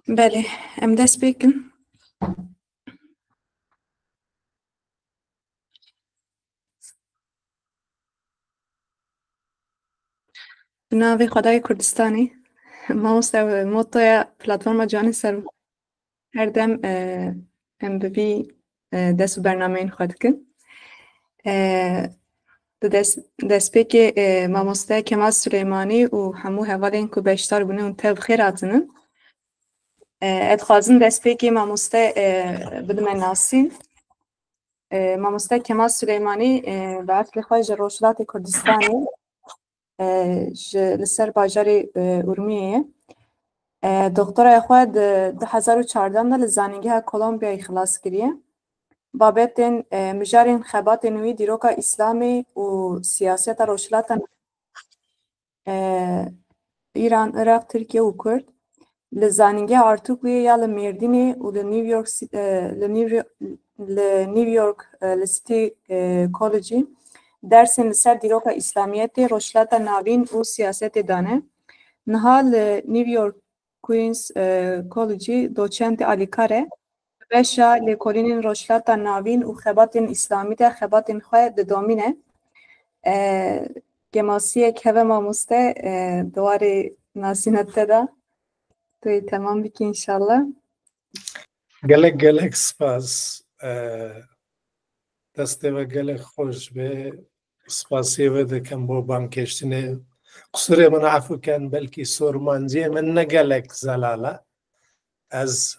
بله، ام دەست پێکن. ناوی خدای کوردستانی مامۆستا مۆتۆیە پلتفۆرمە جوانی سەر هەردەم ام ببی دەست و بەرنامەین خۆ دکن. دەستپێکی مامۆستای کەمال سولەیمانی و هەموو هەڤالێن ku beşdar bûne û te bi xêr hatinin. Ez dixwazim destpêkê mamostay bidime nasîn. Mamostay Kemal Süleymanî bi eslê xwe ji Rojhilatê Kurdistanê li ser bajarê Urmiyê ye. Doktoraya xwe di 2014 de li zanîngeha Kolombyayê xilas kiriye. Babetên mijarên xebatên wî dîroka İslamê û siyaseta rojhilatan İran, Iraq, Tirkiye û Kurd li zanîngeha Artûklûyê ya li Mêrdînê û li New York li City Collegeê dersên li ser dîroka İslamiyetê, rojhilata navîn û siyasetê dane. Niha li New York Queens Collegeê doçentê alîkar e. Beşa lêkolînên rojhilata navîn û xebatên İslamî de xebatên xwe didomîne. Gemasiyek heve mamoste dwarê nasîna te da. Tu yê temam bikî înşallah. Gelek spas. Destê ve gelek xweş be. Spasiyê ve dikim bo bamkeştinê. Qusirê min af bikin, belkî sormanciyê min ne gelek zelal e. Ez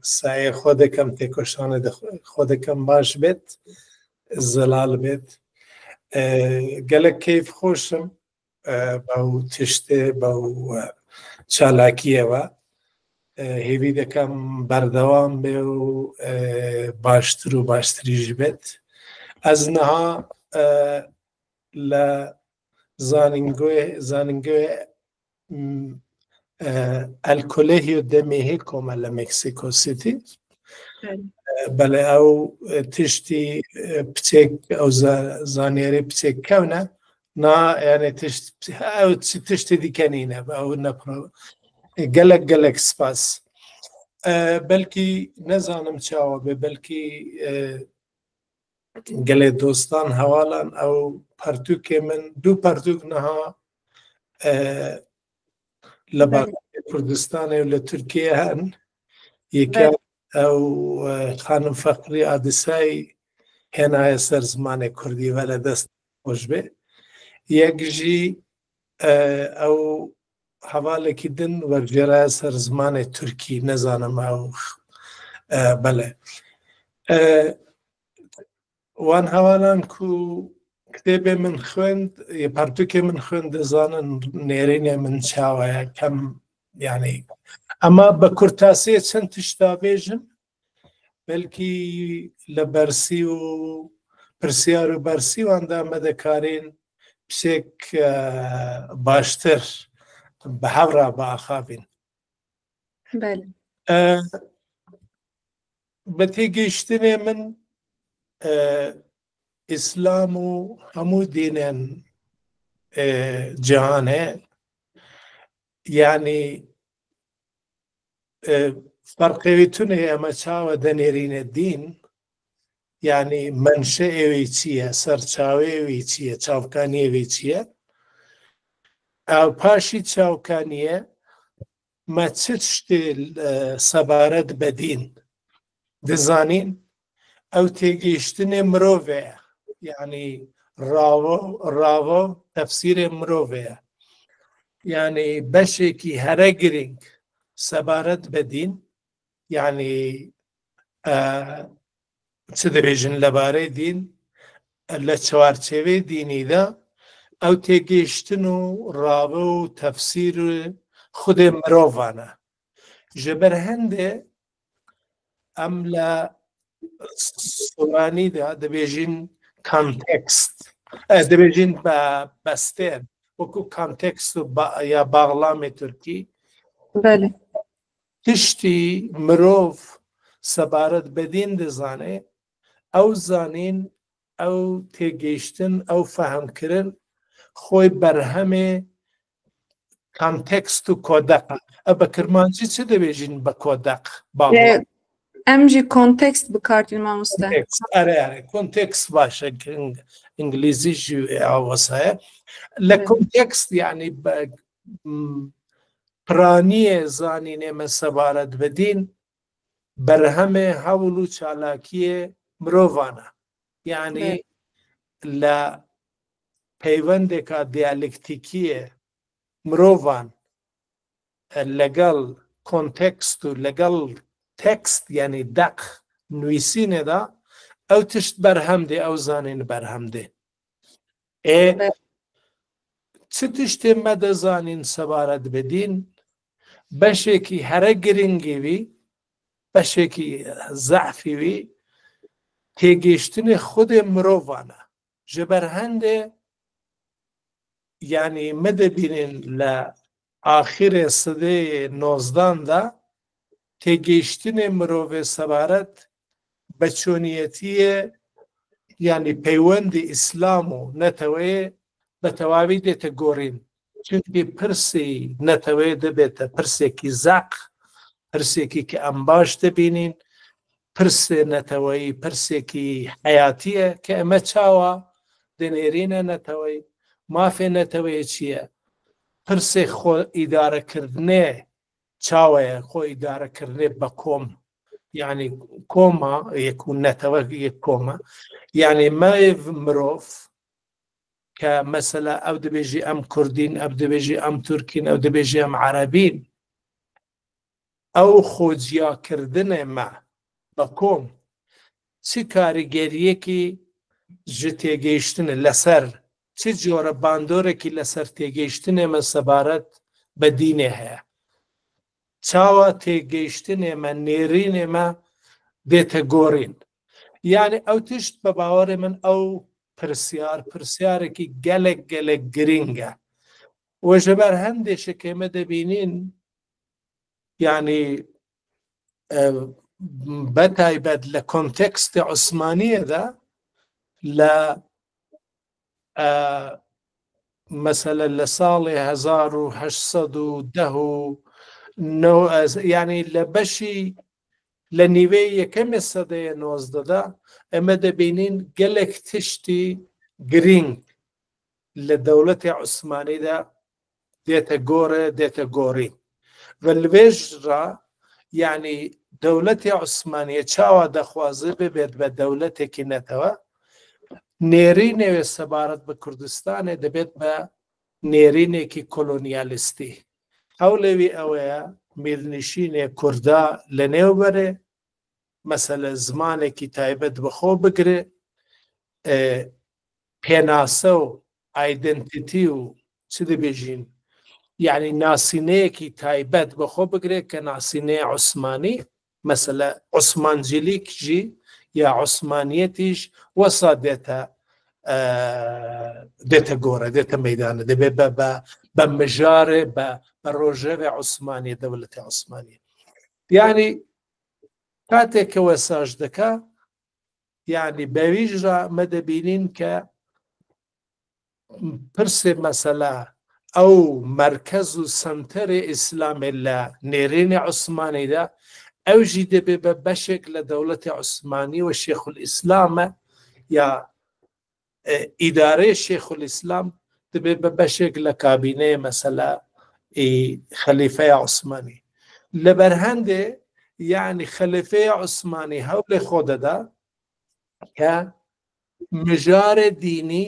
sayê xwe dikim têkoşanê xwe dikim baş bêt, zelal bêt. Gelek keyf xweşim bew tiştê bew çalakiyê ve. Hêvî dikim berdewam bê û baştir û baştirî jî bêt. Ez niha li zanîngehê El Colegio de México me li Mexico City. Bele ew tiştî piçêk ew zanîngerê piçêk kewne na yani ew tiştê dikenîne ew nepro gelek spas. Belkî nezanim çawa be belkî gelê dostan hewalan ew pertûkê min du pertûk niha li Bakurê Kurdistanê û li Tirkiyeyê hen. Yekem ew Xanim Feqirî Adîsayî hênaye ser zimanê Kurdî vele dest xweş bê. Yek jî ew hevalekî din werjêraye ser zimanê Tirkî nezanim ew bele. Wan hevalan ku kitêbê min xwend, pertûkê min xwend dizanin nêrînê min çawa ye kem yani ama bi kurtasiyê çend tişt dabêjim belkî li bersî û pirsyar û bersî wan de me dikarîn piçêk baştir bi hevra biaxavîn. Bele. Bi têgihiştinê min İslam û hemû dînên cihanê yani ferqê wî tune ye me çawa denêrîne dîn yani menşeê wî çi ye, serçaveyê wî çi ye, çavkaniyê wî çi ye. Ew paşî çavkaniyê me çi tiştê sebaret bi dîn dizanîn ew têgihiştinê mirovê ye. Yani ravo tefsîrê mirovê ye. Yani beşekî here giring sebaret bi dîn yani çi dibêjin lebarê dîn li çawarçevê dînî de ew têgihiştin û ravo û tefsîr xudê mirovan e. Ji ber hindê em li Somanî de dibêjin kontekst dibêjin bestên wekû kontekst ya baxlamê Tirkî Bele. tiştî mirov sebaret bi dîn dizane ew zanîn ew têgihiştin ew fehemkirin xwe berhemê کانتکست و کۆدەقە بە کرمانجی چ دەبێژین بە کۆدەق باڵ Em jî kontekst bikardîn mamoste. کۆنتکست باشە ئینگلیزی ژی ئاوەسایە لە کۆنتکست یعنی پرانیە زانین ئێمە سەبارەت بدین بەرهەمێ هەوڵ و چالاکیە مرۆڤانە یعنی لە پەیوەندێکا دیالکتیکیە مرۆڤان لەگەڵ کۆنتکست و لەگەڵ تەکست یعنی دەق نوویسینێدا ئەو تشت بەرهەمدێ ئەو زانین بەرهەمدێ چ تشتێ مەدەزانین سەبارەت بدین بەشێکی هەرە گرنگیوی بەشێکی زەعفیوی تێگەیشتنی خودێ مرۆڤانە ji ber هەندێ یعنی مەدەبینین لە ئاخرێ سدەیە نۆزداندا تێگەیشتنێ مرۆڤێ سەبارەت بە چۆنیەتیە یعنی پەیوەندی ئیسلام و نەتەوەیە بە تەواوی دێتە گۆڕین چونکی پرسی نەتەوەیە دەبێتە پرسێکی زەق پرسێکی کە ئەم باش دەبینین پرسێ نەتەوەیی پرسێکی حیاتیە کە ئەمە چاوە دەنێرینە نەتەوەی مافێ نەتەوەیە چییە پرسێ خۆ ئیدارەکردنێ چاوەیە خۆ ئیدارەکردنێ بە کۆم یعنی کۆمە یەک و نەتەوە یەک کۆمە یعنی مایڤ مرۆڤ کە مەسەلا ئەو دەبێژی ئەم کوردین ئەو دەبێژی ئەم تورکین ئەو دەبێژی ئەم عەرەبین ئەو خۆجیاکردنێ مە بە کۆم چی کاریگەریەکی ji تێگەیشتنە لەسەر چی جۆرە باندۆرێکی لەسەر تێگەیشتنێمە سەبارەت بە دینێ هەیە چاوە تێگەیشتنێمە نێرینێمە دێتە گۆڕین یعنی ئەو تشت بە باوەڕێ من ئەو پرسیارێکی گەلێک گەلێک گرینگە وەژە بەر هەندێشە کێمە دەبینین یعنی بەتایبەت لە کۆنتکستی عوسمانیەدا لە مەسەلە لە ساڵی 1810 یعنی لە بەشی لە نیوەی یەکەمێ سەدەیە نۆزدەدا ئەمە دەبینین گەلێک تشتی گرنگ لە دەوڵەتی عوسمانیدا دێتە گۆڕێ دێتە گۆڕین و لەوێژرا یعنی دەوڵەتی عوسمانیە چاوە دەخوازێ ببێت بە دەوڵەتێکی نەتەوە نێرینێوێ سەبارەت بە کوردستانێ دەبێت بە نێرینێکی کۆلۆنیالیستی هەولێوی ئەوەیە میرنشینێ کووردا لە نێوبەرێ مەسەلە زمانێکی تایبەت بەخۆ بگرێ پێناسە و ئایدنتیتی و چ دەبێژین یعنی ناسینەیەکی تایبەت بەخۆ بگرێت کە ناسینەیە عوسمانی مەسەلە عوسمانجیلیکژی یا عوسمانیەتیش وەسا دێتە گۆڕە دێتە مەیدانە دەبێت بە مژارێ بە ڕۆژەوێ عوسمانی دەوڵەتی عوسمانی یعنی کاتێککە وەساژ دەکا یعنی بەویژرا مەدەبینین کە پرسێ مەسەلا ئەو مەرکەز و سەنتەرێ ئیسلامێ لە نێرینی عوسمانیدا ئەوژی دەبێت بە بەشێک لە دەوڵەتی عوسمانی و شێخولئیسلامە یا ئیدارەی شێخولئیسلام دەبێت بە بەشێک لە کابینەیە مەسەلا خەلیفەی عوسمانی لەبەر هەندێ یعنی خەلیفەی عوسمانی هەوڵێ خۆ دەدا کە مژارە دینی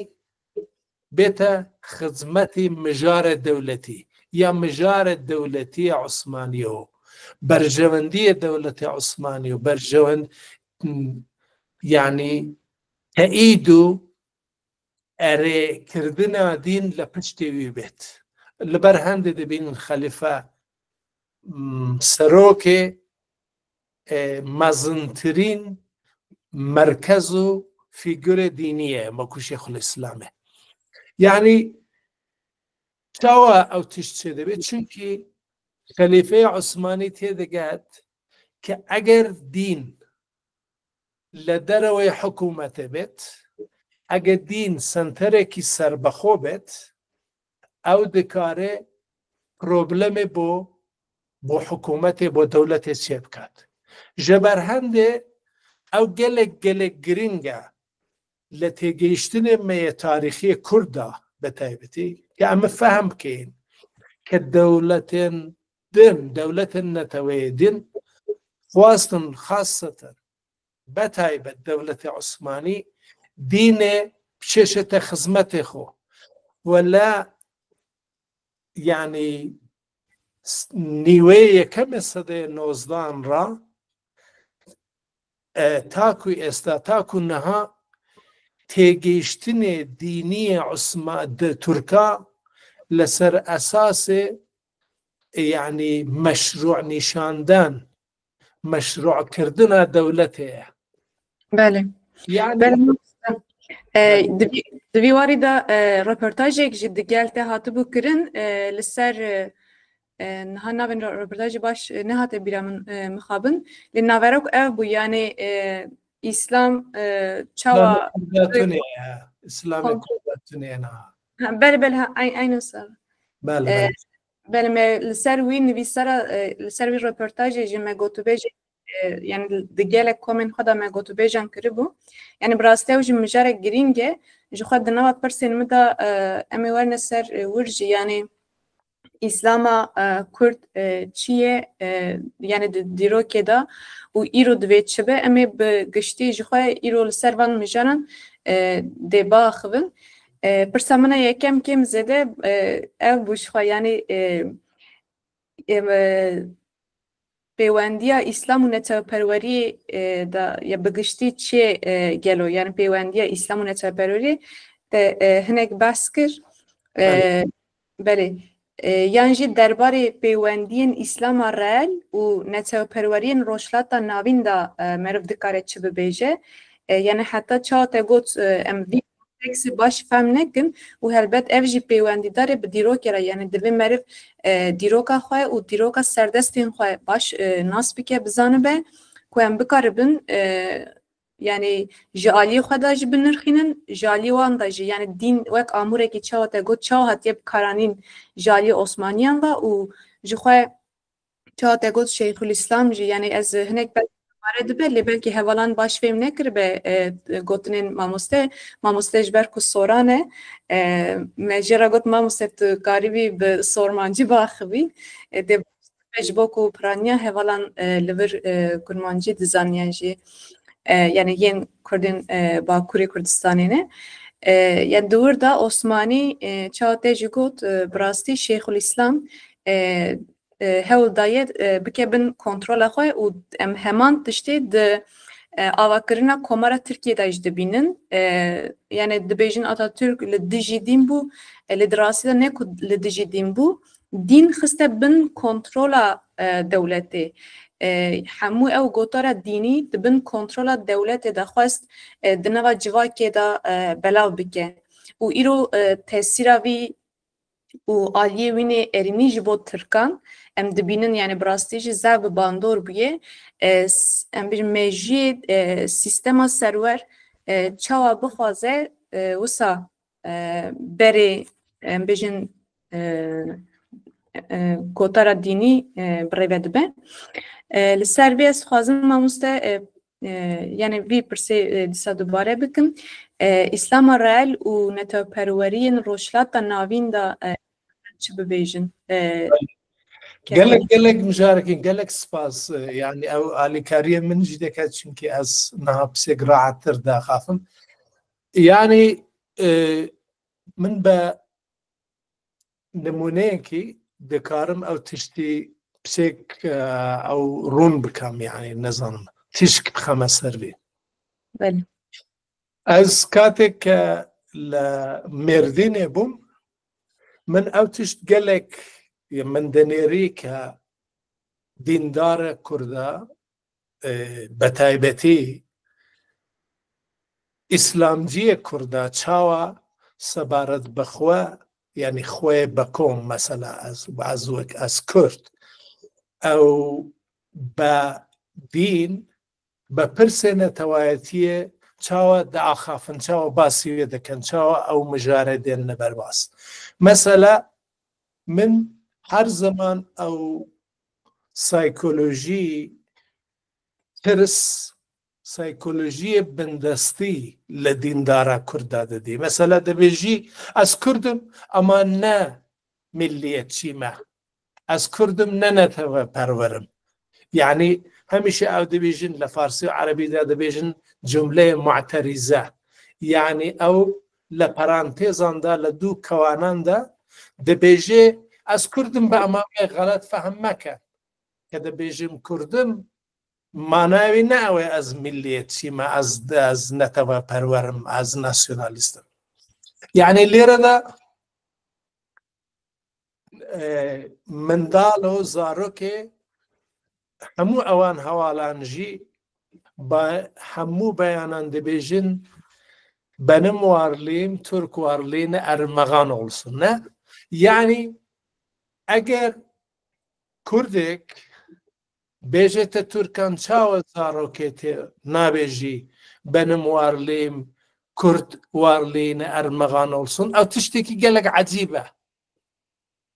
بێتە خزمەتی مژارە دەوڵەتی یا مژارە دەوڵەتی عوسمانیەوە بەرژەوەندیە دەوڵەتی عوسمانی و بەرژەوەند یعنی تەئید و ئەرێکردنە دین لە پشتێوی بێت لەبەر هەندێ دەبینن خەلیفە سەرۆکێ مەزنترین مرکز و فیگورە دینیە وەکو شێخولئیسلامە یعنی چاوە ئەو تشت چێ دەبێت چونکی خەلیفەی عوسمانی تێدەگات کە ئەگەر دین لە دەرەوەی حکوومەتە بێت ئەگە دین سنتەرێکی سربەخۆ بێت ئەو دکارێ پرۆبلەمێ بۆ حکوومەتێ بۆ دەولەتێ چێ بکات ژەبەر هەندێ ئەو گەلێک گرنگە لە تێگەیشتنێ مەیە تاریخی کووردا بە تایبەتی کە ئەمە فەهم بکەین کە دەولەتێن دەولەتن نەتەوەیە دین خواستن خاستەن بە تایبەت دەولەتی عوسمانی دینێ بچێشێتە خزمەتێ خۆ وەلا یعنی نیوەیە یەکەمە سەدەیە نۆزدان ڕا تاکوی ئێستا تاکو نەها تێگەیشتنێ دینیە تورکا لەسەر ئەساسێ یعنی مەشروع نیشاندان مەشروعکردنە دەولەتەیە دوی واری دا رپورتاژێک ji digelte hatibû kirin li ser niha navên röportajê baş nehate bîra min mixabin lê naverok ev bû yanê İslam çawa bel aynı sar bel me li ser wî nivîsara li ser wî röportajê ji me gotûbêjê yani digelek komên xwe da me gotûbêjan kiribû yani bi rastiya ji mijarek girîng e ji xwe di nava pirsên min da em ê werne ser wir jî yani İslama Kurd çi ye yani di dîrokê da û îro divê çibe em ê bi giştî ji xwe îro li ser van mijaran dê biaxivin pirsa min e yekem kêm zêde ev bû ji xwe yani pêwendiya İslam û netewperweriyê da ya bi giştî çê gelo yani pêwendiya İslam û netewperweriyê te hinek behs kir belê yan jî derbarê pêwendiyên İslama reel û netewperweriyên rojhilata navîn da meriv dikare çi bibêje yani heta çawa te got em vî konteksî baş fehm nekin û helbet ev jî pêwendîdarê bi dîrokê re yani divê meriv dîroka xwe û dîroka serdestên xwe baş nas bike bizanibe ku em bikaribin yani ji aliyê xwe da jî binirxînin ji aliyê wan da jî yani dîn wek amûrekî çawa te got çawa hatiye bikaranîn ji aliyê Osmaniyan da û ji xwe çawa te got Şeyxulîslam jî yani ez hinek belki dibe lê belkî hevalan baş fêm nekiribe gotinên mamoste ji ber ku soran e me jê re got mamoste tu karî bî bi sormancî biaxivî dê ji bo ku piraniya hevalan li vir kurmancî dizaniyan jî yani yên Kurdên Bakurê Kurdistanê ne yani di wir da Osmanî çawa te jî got bi rastî Şeyxulîslam hewl daye bike bin kontrola xwe û em heman tiştê di avakirina komara Tirkiye da jî dibînin yani dibêjin Atatürk li dijî dîn bû li di rastî de ne ku li dijî dîn bû dîn xiste bin kontrola dewletê hemû ew gotara dînî dibin kontrola dewletê de xwest di nava civakê da belav bike û îro tesîra vî û aliyê wînê erînî ji bo Tirkan em dibînin yani bi rastî jî zer bi bandor bûye em bêjin mejiyê sîstema serwer çawa bixwaze wisa berê em bêjin gotara dînî birêve dibe li ser vê ez dixwazim mamoste yani vî pirsê dîsa dubare bikim İslama reel û netewperweriyên rojhilata navîn da çi bibêjin gelek mijarekî gelek spas yani ew alîkariya min jî dike çunki ez niha pisêk rahettir daxafim yani min be nimuneyekî dikarim ew tiştî pisêk ew rûn bikim yani nezanim tişk bixeme ser vê ez katêk ke li Mêrdînê bûm min ew tişt gelek min denêrî ke dîndara Kurda betaybetî İslamciyê Kurda çawa sebaret bi xwe yani xwe bekom mesela ez wek ez Kurd ew be dîn be pirsê netewayetiyê çawa diaxafin çawa basî dikin çawa ew mijare tên li berbas mesela min هر زمان او سایکولوژی ترس سایکولوژی بندستی لدیندارا کردا ددی مثلا دبیجی از کردم اما نه ملیتچی ما از کردم نه نتوه پرورم يعني هميشه او دبيجن لفارسي وعربي دا دبيجن جمله معترضه يعني او لپرانتيزان دا لدو كوانان دا دبيجي از كردم بأمامي غلط فهم مكان كدبيجم كردم معناوي ناوي از مليتشي ما از نتوى پرورم از ناسيوناليستم يعني ليرة دا من دالو زاروكي همو اوان هوالانجی با همو بیانان دبیجن benim varlığım Türk varlığına ermeğan olsun. Ne? Yani eğer Kürdik bejete Türkan çağı zaroketi nabeci benim varlığım Kürt varlığına ermeğan olsun. O tişteki gelek acibe.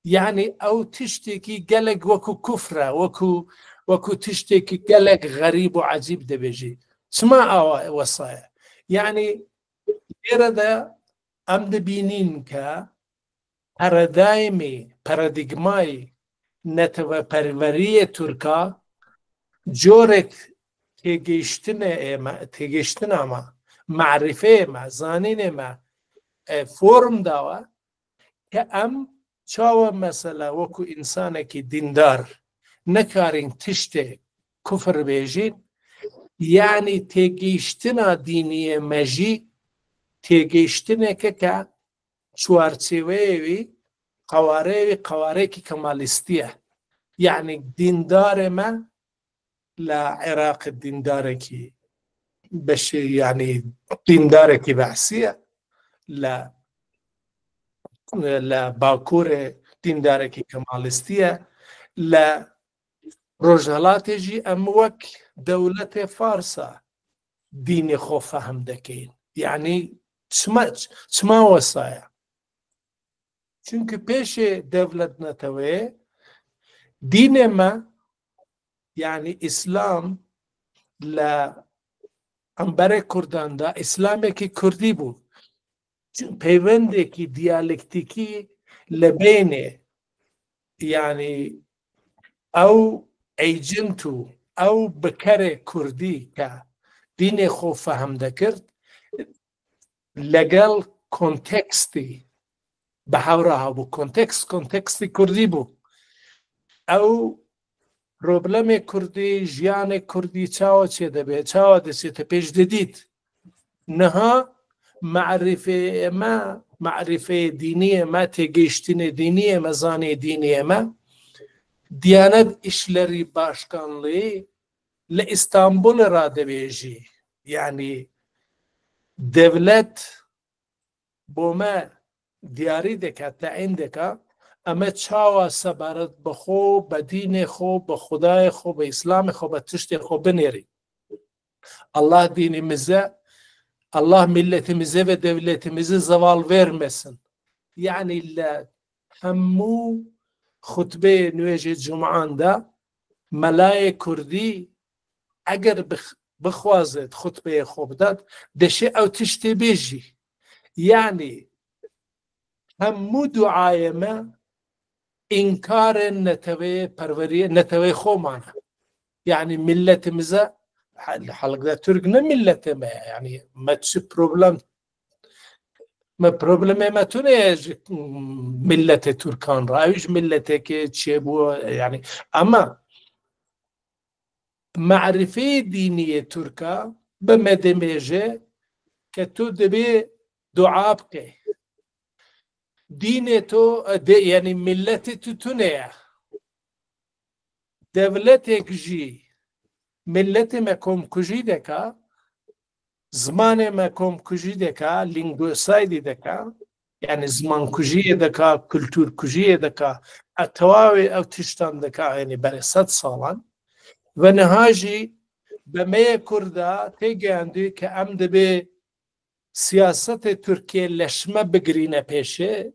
Yani o tişteki gelek vaku kufra وكو تشتكي قالك غريب وعجيب دبيجي سما وصايا يعني إرادة أم دبينين كا بارادايمي باراديغماي نتوى پرورية تركا جورك تيجيشتنا ما معرفة ما زانين ما فورم داوا كأم چاوة مثلا وكو إنسانك ديندار نکارین تشته کفر بیجید یعنی تیگیشتنا دینی مجی تیگیشتنه که چوارچوهی قواره که کمالیستیه یعنی دیندار ما لعراق دیندار که بشه یعنی دیندار که بحثیه لباکور دیندار که کمالیستیه روجهلاتی جی ام وک دولت فارسا دینی خو فهم دکین یعنی چما وصایا چونکه پیش دولت نتوه دین ما یعنی اسلام لانبره کردان دا اسلامی که کردی بود پیونده که دیالکتیکی لبینه یعنی او ایجنتو او بکر کردی که دین خو فهم دکرد لگل کنتکستی به هورها بو کنتکستی کردی بو او پروبلم کردی جیان کردی چاو چه دبه چاو دسی تپیش ددید نها معرفه دینی ما تگیشتین دینی ما زانی دینی ما Diyanet İşleri Başkanlığı le İstanbul radebeci yani devlet boma diyari deka tayin deka ama çawa sabarat bxo bedine xo be Xuday xo be İslam xo be tiştê xo binêrî Allah dinimize Allah milletimize ve devletimize zeval vermesin yani la hemû خطبه نویج جمعان دا ملای کردی اگر بخوازد خطبه خوب داد دشه او تشتی بیجی یعنی همو دعای ما انکار نتوی پروری نتوی خومانه یعنی ملت مزا حلق دا ترک نه ملت ما یعنی ما تشی پروبلم ما پروبلم ما تونه ملت ترکان رایج ملت که چه بو یعنی اما معرفه دینی ترکا به مدمجه که تو دبی دعا بکه دین تو یعنی ملت تو تونه دولت کجی ملت مکم کجی دکا زمان مکم کجی دکا لینگوسایدی دکا یعنی زمان کجی دکا کلتور کجی دکا اتواوی او تشتان دکا یعنی برای 100 سالان و نهاجی به می کرده تیگاندی که امد به سیاست ترکیه لشمه بگرینه پیشه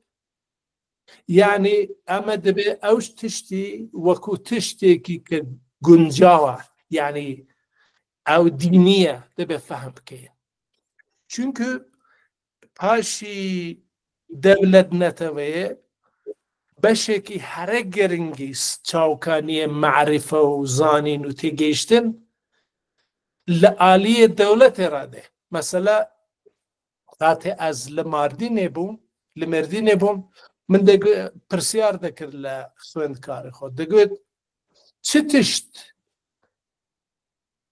يعني ئەمە دەبێ ئەوش تشتی وەکو تشتێکی کە گونجاوە، يعني ئەو دینیە دەبێ فەهم بکەین. چونکە پاشی دەولەت نەتەوەیە بەشێکی هەرە گەرنگی چاوکانیە معرفە و زانین و تێگەیشتن لە ئالیە دەولەتێ ڕادێ. مەسەلا کاتێ ئەز لە ماردینێ بووم، لە مردینێ بووم، من پرسیار دەکرد لە خوێندکاری خۆ، دەگوێت چ تشت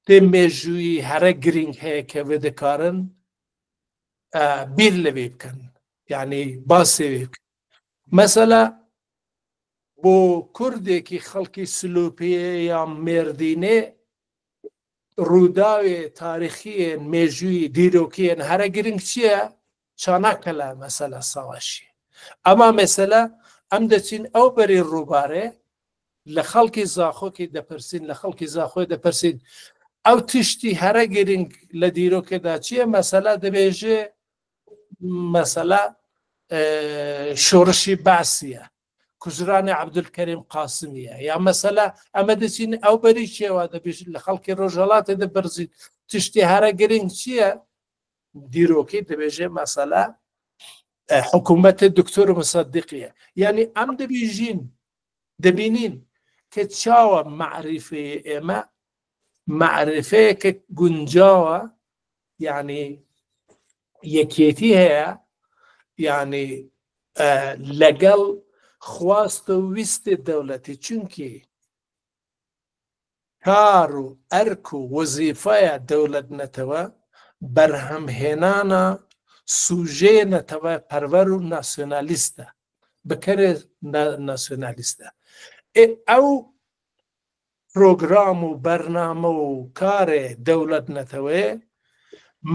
تێ مێژووی هەرە گرنگ هەیە کە وێ دەکارن بیر لەوێ بکەن، یعنی باسێ وێ بکەن. مەسەلا بۆ کوردێکی خەڵکی سلوپیە یا مێردینێ ڕووداوێ تاریخیên مێژووی دیرۆکیên هەرە گرنگ چییە؟ چاناکە لە مەسەلا ساواشی. ئەما مەسەلا ئەم دەچین ئەو بەری ڕووبارێ لە خەڵکی زاخۆکی دەپرسین، لە خەڵکی زاخۆی دەپرسین ئەو تشتی هەرە گرنگ لە دیرۆکێدا چییە؟ مەسەلا دەبێژێ مەسەلا شۆڕشی باسیە، کوژرانی عەبدولکەریم قاسمیە، یا مەسەلا ئەمە دەچین ئەو بەری چێوە دەبێژین لە خەڵکی ڕۆژهەڵاتێ دەپرسین تشتی هەرە گرنگ چییە؟ دیرۆکی دەبێژێ مەسەلا حکوومەتی دکتۆر مصدقیە. یعنی ئەم دەبیژین دەبینین کە چاوە معرفەیە ئێمە معرفەیەکە گونجاوە، یعنی یەکێتی هەیە، یعنی لەگەڵ خواستە و ویستێ دەولەتی. چونکی کار و ئەرک و وەزیفەیە دەولەت نەتەوە بەرهەمهێنانە سوژەیە نەتەوە پەروەر و ناسیۆنالیستە، بەکەرێ ناسیۆنالیستە. ئەو پرۆگرام و بەرنامە و کارێ دەولەت نەتەوەیە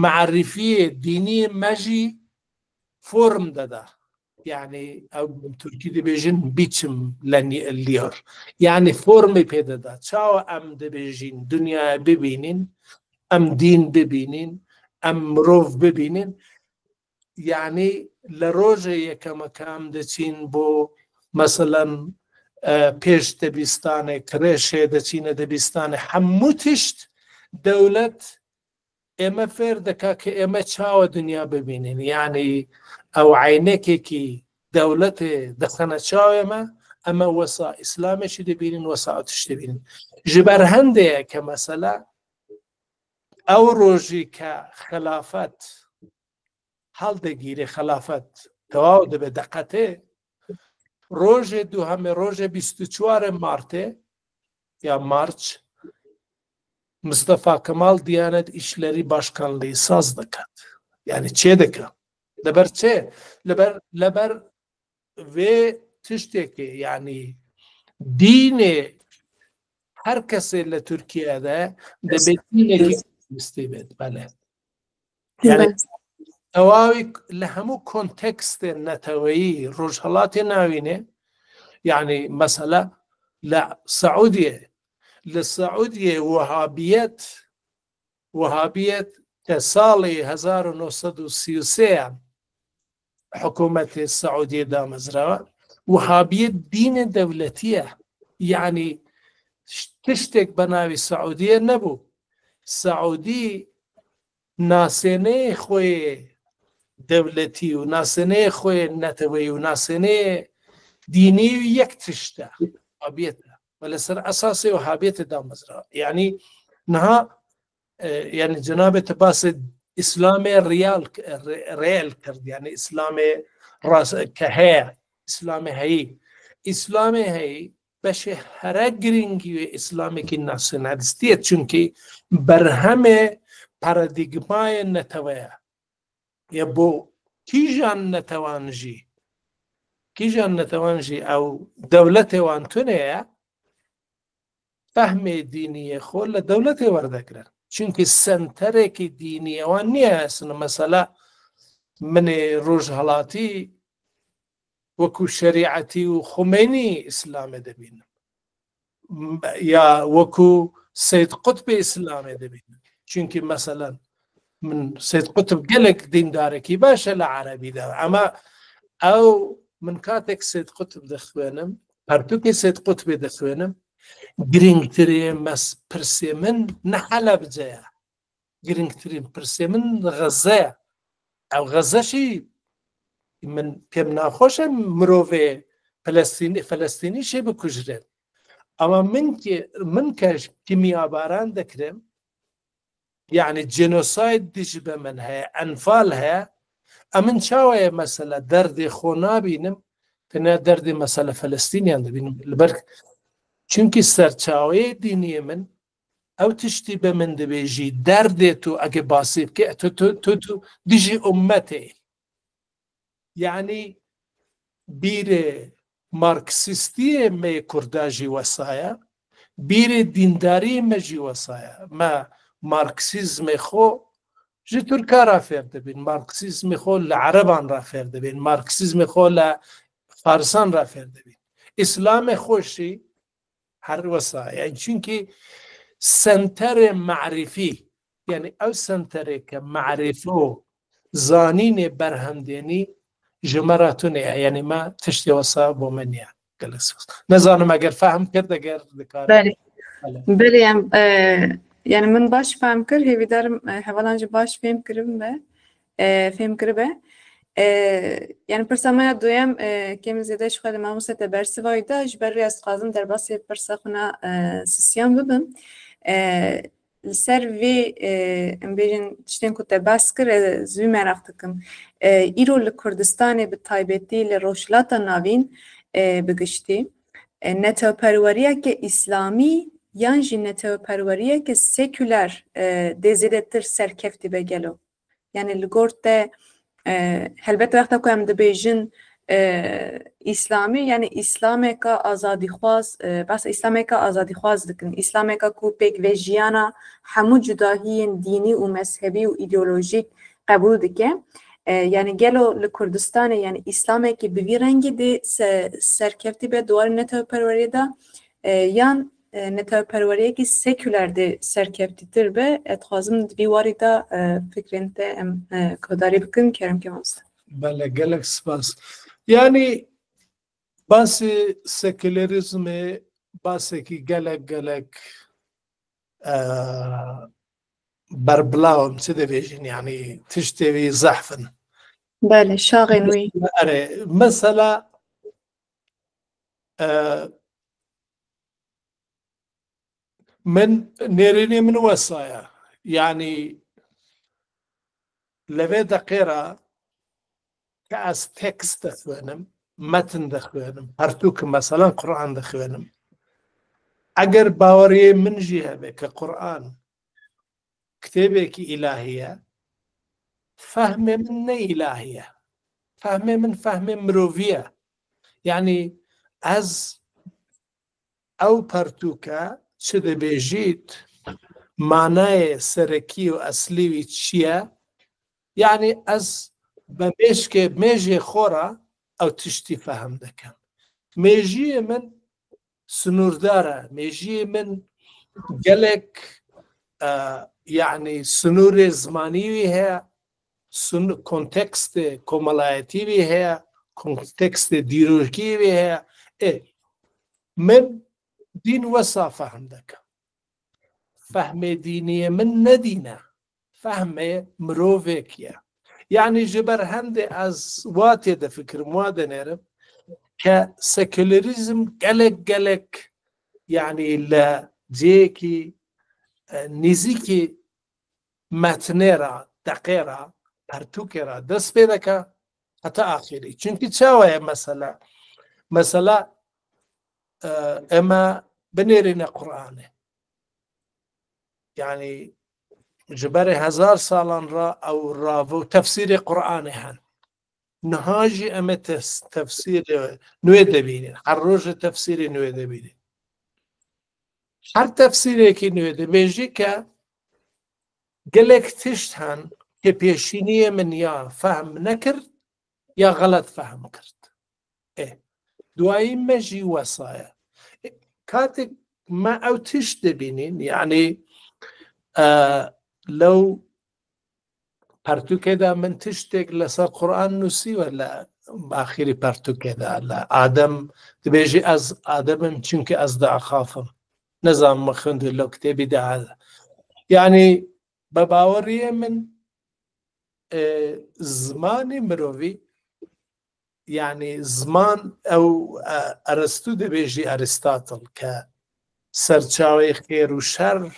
معرفیە دینی مەژی فۆرم دەدا، یعنی ئەو تورکی دەبێژن بیچم لە لیۆر، یعنی فۆرمی پێدەدا. چاوە ئەم دەبێژین دنیای ببینین، ئەم دین ببینین، ئەم مرۆڤ ببینین. یعنی لە ڕۆژە یەکەمەکەم دەچین بۆ مەسەلەن پێش دەبیستانێ کرێشێ دەچینە دەبیستانێ هەموو تشت دەولەت ئێمە فێر دەکا کە ئێمە چاوە دنیا ببینین، یعنی ئەو عینێکێکی دەولەتێ دەخەنە چاوێمە ئەمە وەسا ئیسلامێکی دەبینین، وەسا تشت دەبینین. ji ber هەندەیە کە مەسەلا ئەو ڕۆژی کە خلافەت هەڵدەگیرێ، خلافەت تەواو دەبێت دەقەتێ، ڕۆژێ دووهەمێ ڕۆژێ 24 مارتێ یا مارچ مستەفا کەماڵ دیانەت ئیشلەری باشکانلەی ساز دەکات. یعنی چێ دەکات؟ لەبەر چێ؟ لەبەر وێ تشتێکێ، یعنی دینێ هەر کەسێ لە تورکیادا دەبێت دینێکی ویستی بێت. بەڵێ تەواوی لە هەموو کۆنتێکستێ نەتەوەیی ڕۆژهەڵاتێ ناوینێ. یعنی مەسەلا لە سەعودیە، لە سەعودیە وەهابیەت کە ساڵی 1933 حکوومەتی سەعودیە دامەزراوە، وەهابیەت دینە دەولەتیە. یعنی تشتێک بە ناوی سەعودیە نەبوو. سەعودی ناسێنەی خۆی دەولەتی و ناسێنەی خۆی نەتەوەی و ناسێنەی دینی و یەک تشتە وەهابیەتە و لەسەر ئەساسی وەهابیەتە دامەزراوە. یعنی نەها یعنی جەنابێتە باسێ ئیسلامێ ڕێل کرد، یعنی ئیسلامێ کە هەیە، ئیسلامێ هەیی. ئیسلامێ هەیی بەشێ هەرە گرنگی وێ ئیسلامێکی ناسیۆنالیستیە، چونکی بەرهەمێ پەرەدیگمایە نەتەوەیە. یە بۆ کیژان نەتەوانژی ئەو دەولەتێوان تونەیە فەهمێ دینیە خۆ لە دەولەتێ وەردەگرن، چونکی سنتەرێکی دینیەوان نییە. ئەسن مەسەلا منێ ڕۆژهەڵاتی وەکو شەریعەتی و خومێنی ئیسلامێ دەبینم، یا وەکو سەید قوتبی ئیسلامێ دەبینم. چونکی مەسەلەن من سەید قوتب گەلێک دیندارێکی باشە لە عەرەبیدا، ئەمە ئەو من کاتێک سید قوتب دەخوێنم پەرتووکێ سید قوتبێ دەخوێنم گرنگترین پرسێ من نە حەلەبجەیە گرنگترین پرسێ من غەزەیە ئەو غەزەشی من پێم ناخۆشە مرۆڤێ فەلەستینی شێ بکوژرێت ئەمە من کە کیمیاباران دەکرێم یعنی جێنۆساید دیش بە من هەیە ئەنفال هەیە ئەمن چاوەیە مەسەلە دەردێ خۆ نابینم تەنیا دەردێ مەسەلە فەلەستینیان دەبینم لەبەر چونکی سەرچاوەیە دینیە من ئەو تشتی بە من دەبێژی دەردێت و ئەگە باسی بکە تۆ دیژی ئومەتێ یعنی بیرێ مارکسیستیە مێ کورداژی وەسایە بیرێ دینداری مەژی وەسایە مە مارکسیزمی خۆ ji Türka ra fêr dibin, Marksizmê xwe li Ereban ra fêr dibin, Marksizmê xwe li Farisan ra fêr dibin. İslamê xwe jî her wesa yani çünkü senterê me'rifî yani ew senterê ke me'rifî û zanînê berhemdênî ji me re tune ye yani me tiştê wesa bo min ye gelek nezanim eger fehm kir eger dikare Belê em yani min baş fehm kir hêvîdarim hevalan jî baş fêm kiribe yani pirsa me ya duyem kêm zêde ji xwe li mamostê te bersivayî da ji ber rê ez dixwazim derbasî pirsa xwe na sisiyan bibim li ser vê em bêjin tiştên ku te behs kir ez wî merak dikim îro li Kurdistanê bi taybetî li Rojhilata Navîn bi giştî netewperweriyeke îslamî yan jî netewperweriyeke seküler dê zêdetir serkeftî be gelo yani li gor te helbet wexta ku em dibêjin İslamî yani İslameka azadîxwaz behsa İslameka azadîxwaz dikin İslameka ku pêk vê jiyana hemû cudahiyên dînî û mezhebî û îdeolojîk qebûl dike yani gelo li Kurdistanê yani İslamekî bi vî rengî dê serkeftî be duwarê netewperweriyê da yan netewperweriyekî seküler dê serkeftîtir be ez dixwazim di vî warî da fikrên te em guhdarî bikin kerem ke mamoste Bele gelek spas yani basî sekülerizmê basekî gelek berbilaw çi dibêjin yani tiştê wî zehfin Belê şaxên wî mesela من نێرێنێ من وەسایە یعنی لەوێ دەقێرە کە ئەس تێکست دەخوێنم مەتن دەخوێنم هەرتووکم مەسەلەن قورئان دەخوێنم ئەگەر باوەڕێ من ژی هەبێ کە قورئان کتێبێکی ئیلاهیە فەهمێ من نە ئیلاهیە فەهمێ من فەهمێ مرۆڤیە یعنی ئەز ئەو پەرتووکە چ دەبێژیت مانایە سەرەکی و ئەسلیوی چییە یعنی ئەس بە مێژێ خۆرە ئەو تشتی فەهم دەکەم مێژیە من سنووردارە مێژیە من gelek یعنی سنوورێ زمانیوی هەیە کۆنتێکستێ کۆمەڵایەتیوی هەیە کۆنتێکستێ دیرۆژکیوی هەیە من دین وەسا فەهم دەکەم فەهمێ دینیە من نەدینە فەهمێ مرۆڤێکیە یعنی ji ber هەندێ ez wa tê defikirim wa denêrim ke sekülerizm gelek yani li ciyekî nêzîkî metnê ra deqê ra pertûkê ra dest pê dike heta axirî çünkü çawa ye mesela ئێمە بنێرینە قورئانێ یعنی ji berê 1000 salan ra ew rava û tefsîrê qur'anê hen niha jî em ê tefsîrê nûê dibînin her rojê tefsîrê nûê dibînin her tefsîrekî nûê dibêjî ke gelek tişt hen kê pêşîniyê min ya fehm nekir ya xelet fehm kirt دوایی me jî wesa ye katêk me ew tişt dibînin yani lew pertûkê de min tiştek li ser Qur'an nûsîwe li آخری پرتوکه دا آدم دبیجی از آدمم چونکه از دا أخافم نظام مخند لو كتابي دا يعني بباوري من زمان مروي يعني زمان أو أرسطو دبيجي أرسطاطل كسرچاوي خير وشر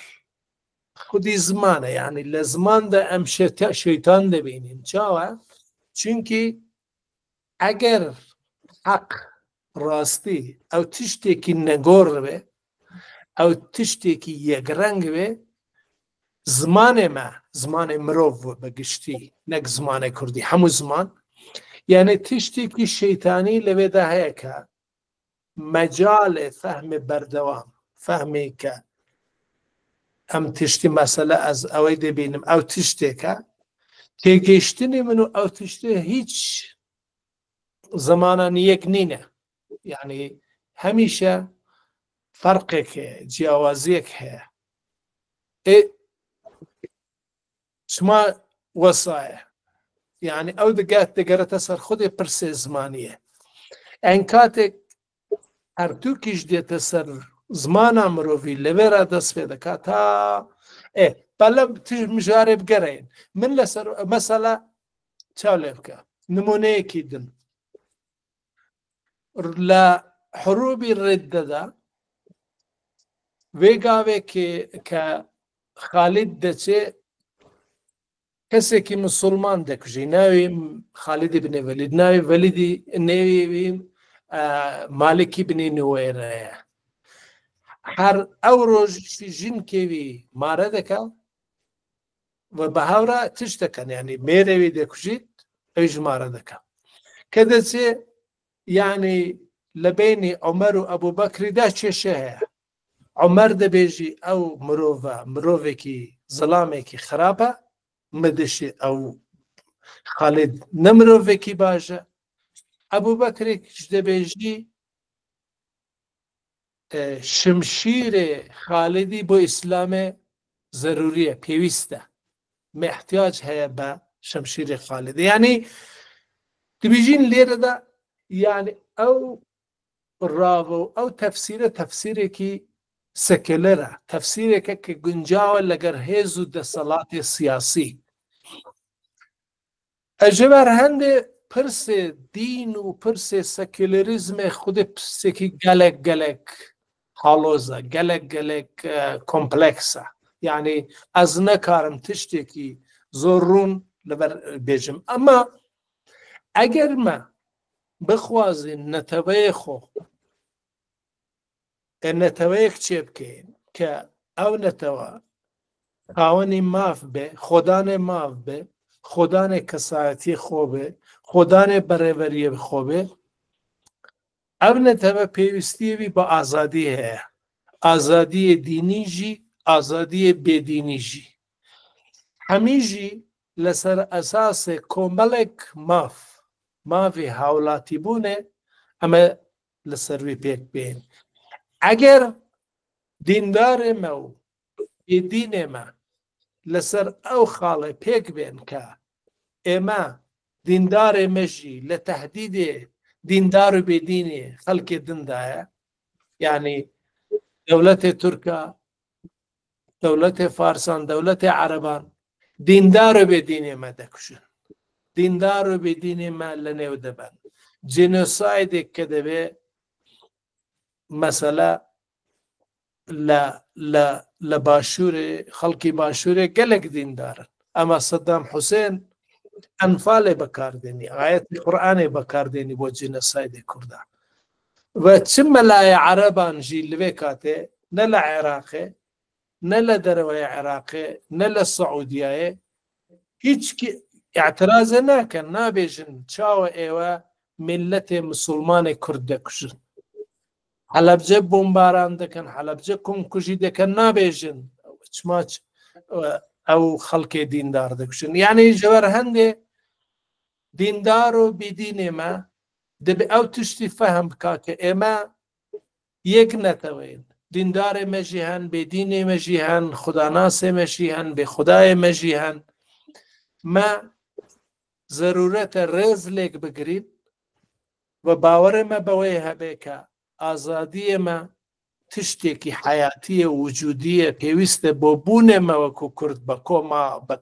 خودی زمانه يعني لزمان دا ام شيطان دبينين چاوه چونكي اگر حق راستی او تشتێکی نەگۆڕ بێ ئەو تشتێکی یەکڕەنگ بێ زمانێ مرۆڤ بەگشتی نەک زمانێ کوردی هەموو زمان یعنی تشتێکی شەیتانی لەوێدا هەیە کە مەجالێ فەهمێ بەردەوام فەهمێ کە ئەم تشتی مەسەلە ئەز ئەوەی دەبینم ئەو تشتێکە تێگەیشتنی من و ئەو تشتێ هیچ زمانان یەک نینە يعني هميشه فرقك جیاوازیک هەیە شما وەسایە يعني ئەو دەگەرێتە سەر خودێ پرسێ زمانیە ئەن کاتێک هەرتووکیش دێتە سەر زمانە مرۆڤی لەوێرە دەست پێ دەکات تا بەڵام مژارێ بگەڕێن من لەسەر مەسەلە چاو لێ بکە نمونەیەکی دن لە حروبی ڕێددەدا وێگاوێک کە خالید دەچێ کەسێکی مسلمان دەکوژی ناوی خالیدی بنێ ڤەلید ناوی ڤەلیدی نێوی مالکی بنێ نوێرەیە هەر ئەو ڕۆژی ژینکێوی مارە دەکا و بە هاورە تش دەکەن یعنی مێرەوی دەکوژیت ئەویش مارە دەکا کە دەچێ يعني لبيني عمر وابو بكر دا چشه عمر دبيجي او مروفكي ظلامكي خرابه مدشي او خالد نمروفكي باجه ابو بكر دبيجي شمشير خالدي بو اسلام ضروريه بيوسته محتاج هي با شمشير خالد يعني تبيجين ليره دا يعني او راو او تفسيركي سكلرة تفسيرك كجنجاوة لقر هيزو دا صلاة السياسي اجبر هنده پرس دين و پرس سكلريزم خود پرسكي گلك حالوزة گلك كومبلكسة يعني از نكارم تشتكي زورون لبر بيجم اما اگر ما بخوازن نتوی خو نتویک چه بکن که او نتوا خاونی ماف به خدان ماف به خدان کسایتی خوبه خدان برابری خوبه او نتوا پیوستی بی با آزادی ہے آزادی دینی جی آزادی بدینی جی همی جی لسر اساس کوملک مافی حولاتی بونه اما لسروی پیک بین اگر دیندار ما و دین ما لسر او خاله پیک بین که اما دیندار مجی لتهدید دیندار بدینی خلق دندایا يعني دولة تركا دولة فارسان دولة عربان دیندار بدینی ما دکشن دیندار بدینی ما لنیو دبن جنوسايد كدبه مثلا لباشور خلقي باشور قلق دیندار اما صدام حسين انفال بكارديني آيات القرآن بكارديني بو جنوسايد كردا وتم لا عربان جي لبكاته نلا عراقي نلا دروي عراقي نلا السعودية هيك اعتراض ناكن نابجن چاو ايوا ملت مسلمان كرد كشن حلبجه بمباران دكن حلبجه كم كجي دكن نابجن چماچ او خلق دیندار دكشن يعني جوار هنده دیندارو بدين ما دب او تشتي فهم بكاك اما يك نتوين دیندار مجيهن بدين مجيهن خدا ناس مجيهن بخدای مجيهن ما ضرورت رز لك بگرید و باوەڕێمە بەوەی هەبێ کە ئازادیێمە تشتێکی حیاتیە وجودیە پێویستە بۆ بوونێمە وەکو کورد بە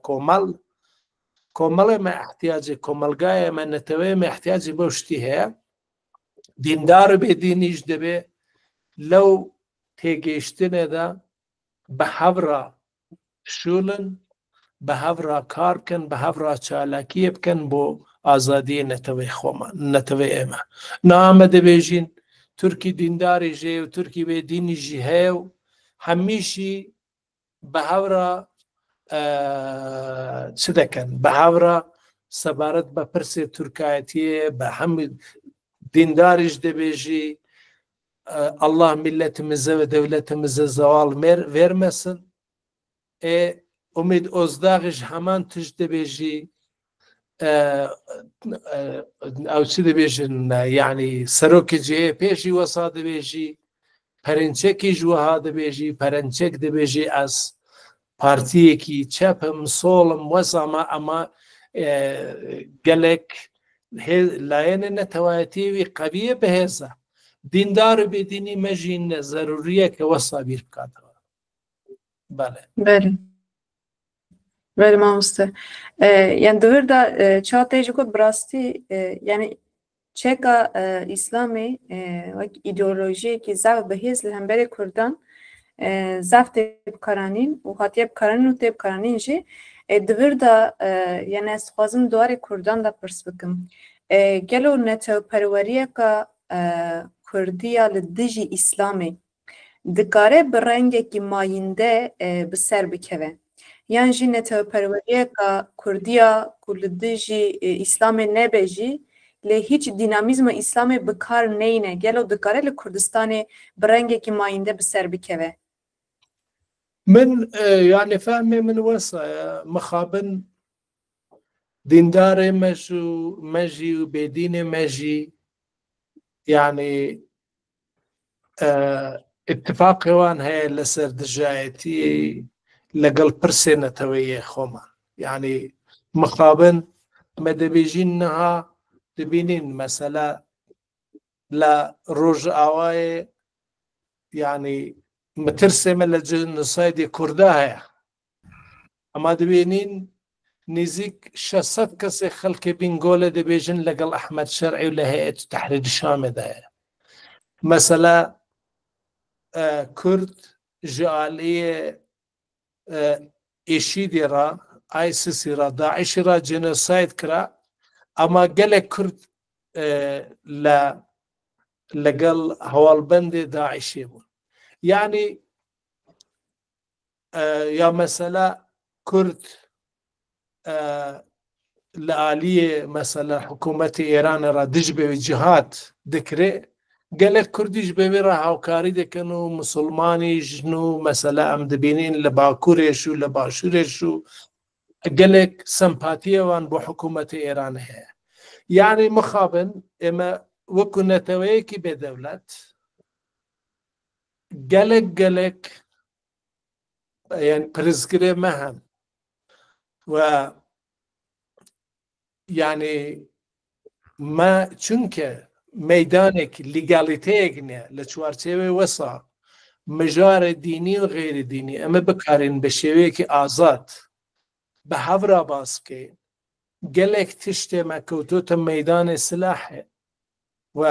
کۆمەڵێمە احتیاجی کۆمەلگایەمە نەتەوەیمە احتیاجی بەو شتی هەیە دیندار بێ دینیش دەبێ لەو تێگەیشتنێدا بە هەورە شولن بە هەورە کار بکەن بە هەورە چالاکیە بکەن بۆ ئازادی نەتەوەی خۆمان نەتەوەی ئێمە نامە دەبێژین تورکی دینداری ژێ و تورکی بێ دینیژی هەیە و هەمیشی بە هەورە چ دەکەن بە هەورە سەبارەت بە پرسێ تورکایەتیە بە هەموو دینداریش دەبێژی الله ملەتمزە و دەولەتمزە زەواڵ وێرمەسن ئومید ئۆزداغش هەمان تشت دەبێژی ئەو چ دەبێژن یعنی سەرۆکی جێ پێشی وەسا دەبێژی پەرەنچێکی ژوەها دەبێژی پەرەنچێک دەبێژی ئەس پارتیەکی چەپم سۆڵم وەزامە ئەمە گەلێک لایەنە نەتەوایەتیوی قەویە بەهێزە دیندار و بێدینی مەژین زەروریە کە وەسا بیر بکاتەوە بەڵێ بله مامۆستا یعنی دوور دا çatêjî ku bi rastî yani çeka İslamê wek îdeolojiyekî zev bihêz li hemberê Kurdan zev tê bikaranîn û hatiye bikaranîn û tê bikaranîn jî divir da yani ez dixwazim duwarê Kurdan da pirs bikim gelo netewperweriyeka Kurdiya li dijî İslamê dikare bi rengekî mayînde bi ser bikeve yan jî netewperweriyeka Kurdiya ku li dijî İslamê nebe jî lê hiç dinamîzma İslamê bi kar neyne gelo dikare li Kurdistanê bi rengekî mayînde bi ser bikeve من يعني فهمي من وسع مخابن ديندار مجي وبيدين مجي يعني اتفاق وان هي لسر دجايتي لقل برسنة تويه خوما يعني مخابن ما دبيجينها دبينين مثلا لا روج اواي يعني مترسمة لجنوسايد كردها اما دبينين نزيك 600 كسي خلق بنقولة دبيجن لقل احمد شرعي ولا هيئة التحرير الشامي ده مثلا كرد جعالية إيشيدي را آيسيسي را داعش را جنوسايد كرا اما قلق كرد لقل هوالبند داعشي بون يعني يا مثلا كرد لآلية مثلا حكومة إيران را دجبه جهات ذكري قالك كرديش بيرا هاوكاري دكنو مسلماني جنو مثلا ام دبينين لباكوريشو لباشوريشو قالك سمباتية وان بو حكومة إيران هي يعني مخابن اما وكو نتويكي بدولت قالك يعني برزقري مهم و يعني ما چونك ميدانك ليغاليتيك لچوارچێوێ وەسا مژارە دینی و غێری دینی ئەمە بکارین بە شێوەیەکی ئازاد بە هەورا باس بکەین گەلێک تشتێمە کەوتۆتە مەیدانێ سلاحێ و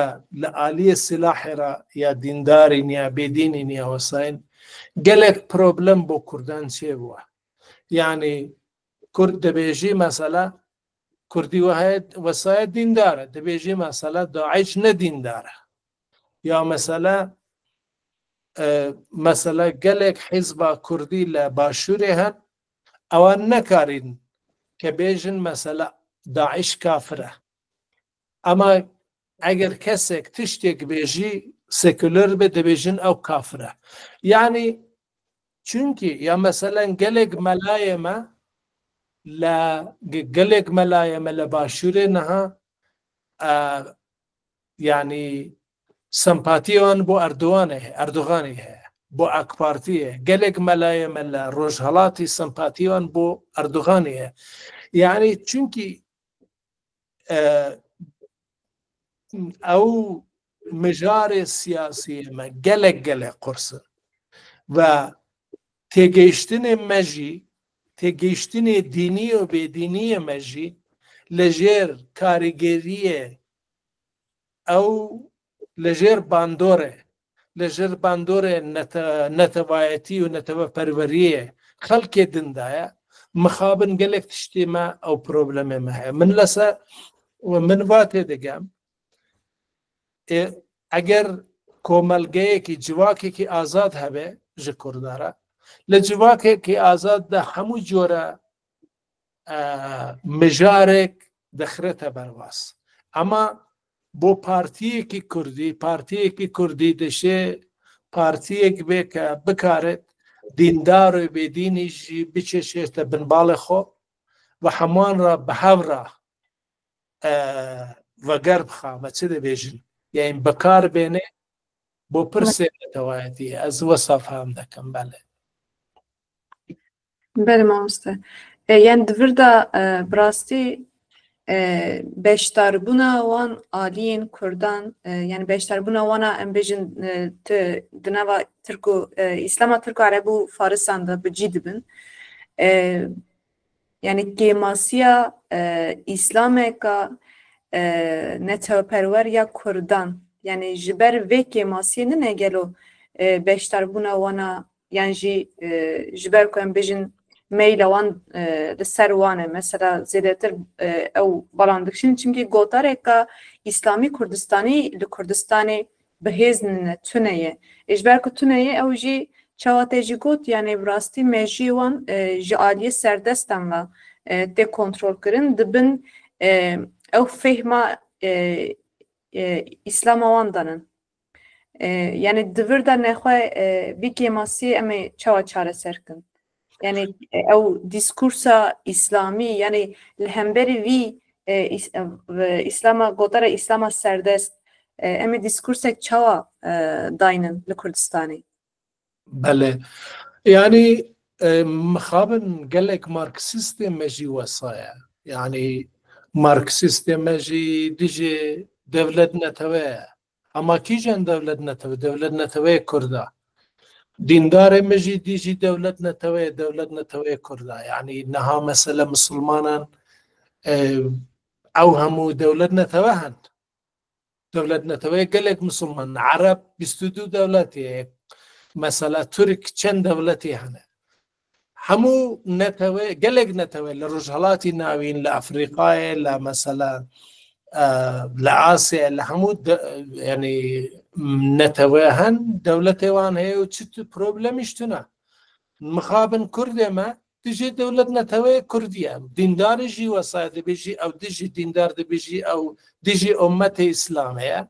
لە ئالیە سلاحێرا یا دیندارین یا بێدینین یا وەساین گەلێک پرۆبلەم بۆ کوردان چێ بووە یعنی کورد دەبێژی مەسەلا كردي وهاي وسائل دين دارة تبيجي مسألة داعش ندين دارة يا مسألة قالك حزب كردي لباشورها أو نكارين كبيجن مسألة داعش كافرة أما أجر كسك تشتك بيجي سيكولر بدبيجن أو كافرة يعني چونكي يا مثلا قالك ملايمة لا قلق ملايم لباشورنها يعني سمباتيون بو أردوغاني بو أكبارتيه قلق ملايم لروجهلاتي سمباتيون بو أردوغاني يعني چونكي او مجار سیاسی ما گلک قرصن و تێگەیشتنێ مەژی تێگەیشتنێ دینی و بێدینیە مەژی لەژێر کاریگەریە ئەو لەژێر باندۆرێ لەژێر باندۆرێ نەتەوایەتی و نەتەوە پەروەریە خەڵکێ دندایە مخابن گەلێک تشتێمە ئەو پرۆبلەمێمە هەیە من لەسەر من وا تێدەگەم ئەگەر کۆمەلگەیەکی جواکێکی ئازاد هەبێ ji کوردارە لە جواکێکی ئازاددا هەموو جۆرە مژارێک دەخرێتە بەرواز ئەمە بۆ پارتیەکی کوردی دەشێ پارتیەک بێ کە بکارێت دیندار و بێدینیشی بچێشێتە بنباڵی خۆ و هەمووان را بە هەورە وەگەر بخامە چ دەبێژن یعنی بەکار بێنێ بۆ پرسێ نەتەوایەتی ئەز وەسا فام دەکەم بەڵێ بله مامۆستا یان دڤردا براستی بەشداربوونا وان ئالیین کوردان یعنی بەشداربوونا وانا ئەم بێژن دناوا ترک و ئیسلاما ترک و عەرەب و فارسان دا بجی دبن یعنی کێماسییا ئیسلامێکا نەتەوەپەروەر یا کوردان یعنی ji ber vê kêmasiyê nine gelo beşdarbûna wana yan jî ji ber ku em bêjin meyla wan li ser wan e mesela zêdetir ew balan dikişin çimkî gotareka İslamî Kurdistanî li Kurdistanê bihêz nine tune ye ji ber ku tune ye ew jî çawa tê jî got yani bi rastî mejiyê wan ji aliyê serdestan ve tê kontrol kirin dibin ew fêhma İslam wan danin yani divir da nexwe vî kêmasiyê em ê çawa çareser kin yani ew diskursa İslamî yani li hemberî vî İslama gotara İslama serdest em ê diskursek çawa daynin li Kurdistanê بله yani مخابن gelek Marksistê me jî wesa ye yani Marksistê me jî dijî devlet netewê ye ama kîjan devlet netewê devlet netewê Kurda dîndarê me jî dijî devlet netewê Kurda yani niha mesele Musulmanan ew hemû devlet netewê hen devlet netewê gelek Musulman Ereb 22 devletê ye mesela Türk çend devletê hene hemû netewê gelek netewê li Rojhilatî navîn li Efrîqayê li mesela li Asyayê li hemû yani netewê hen dewletê wan heye û çi problemîş tune mixabin Kurdê me dijî dewlet netewê Kurdî ye dîndarê jî wesaya dibêjî ew dijî dîndar dibêjî ew dijî ummetê Îslamê ye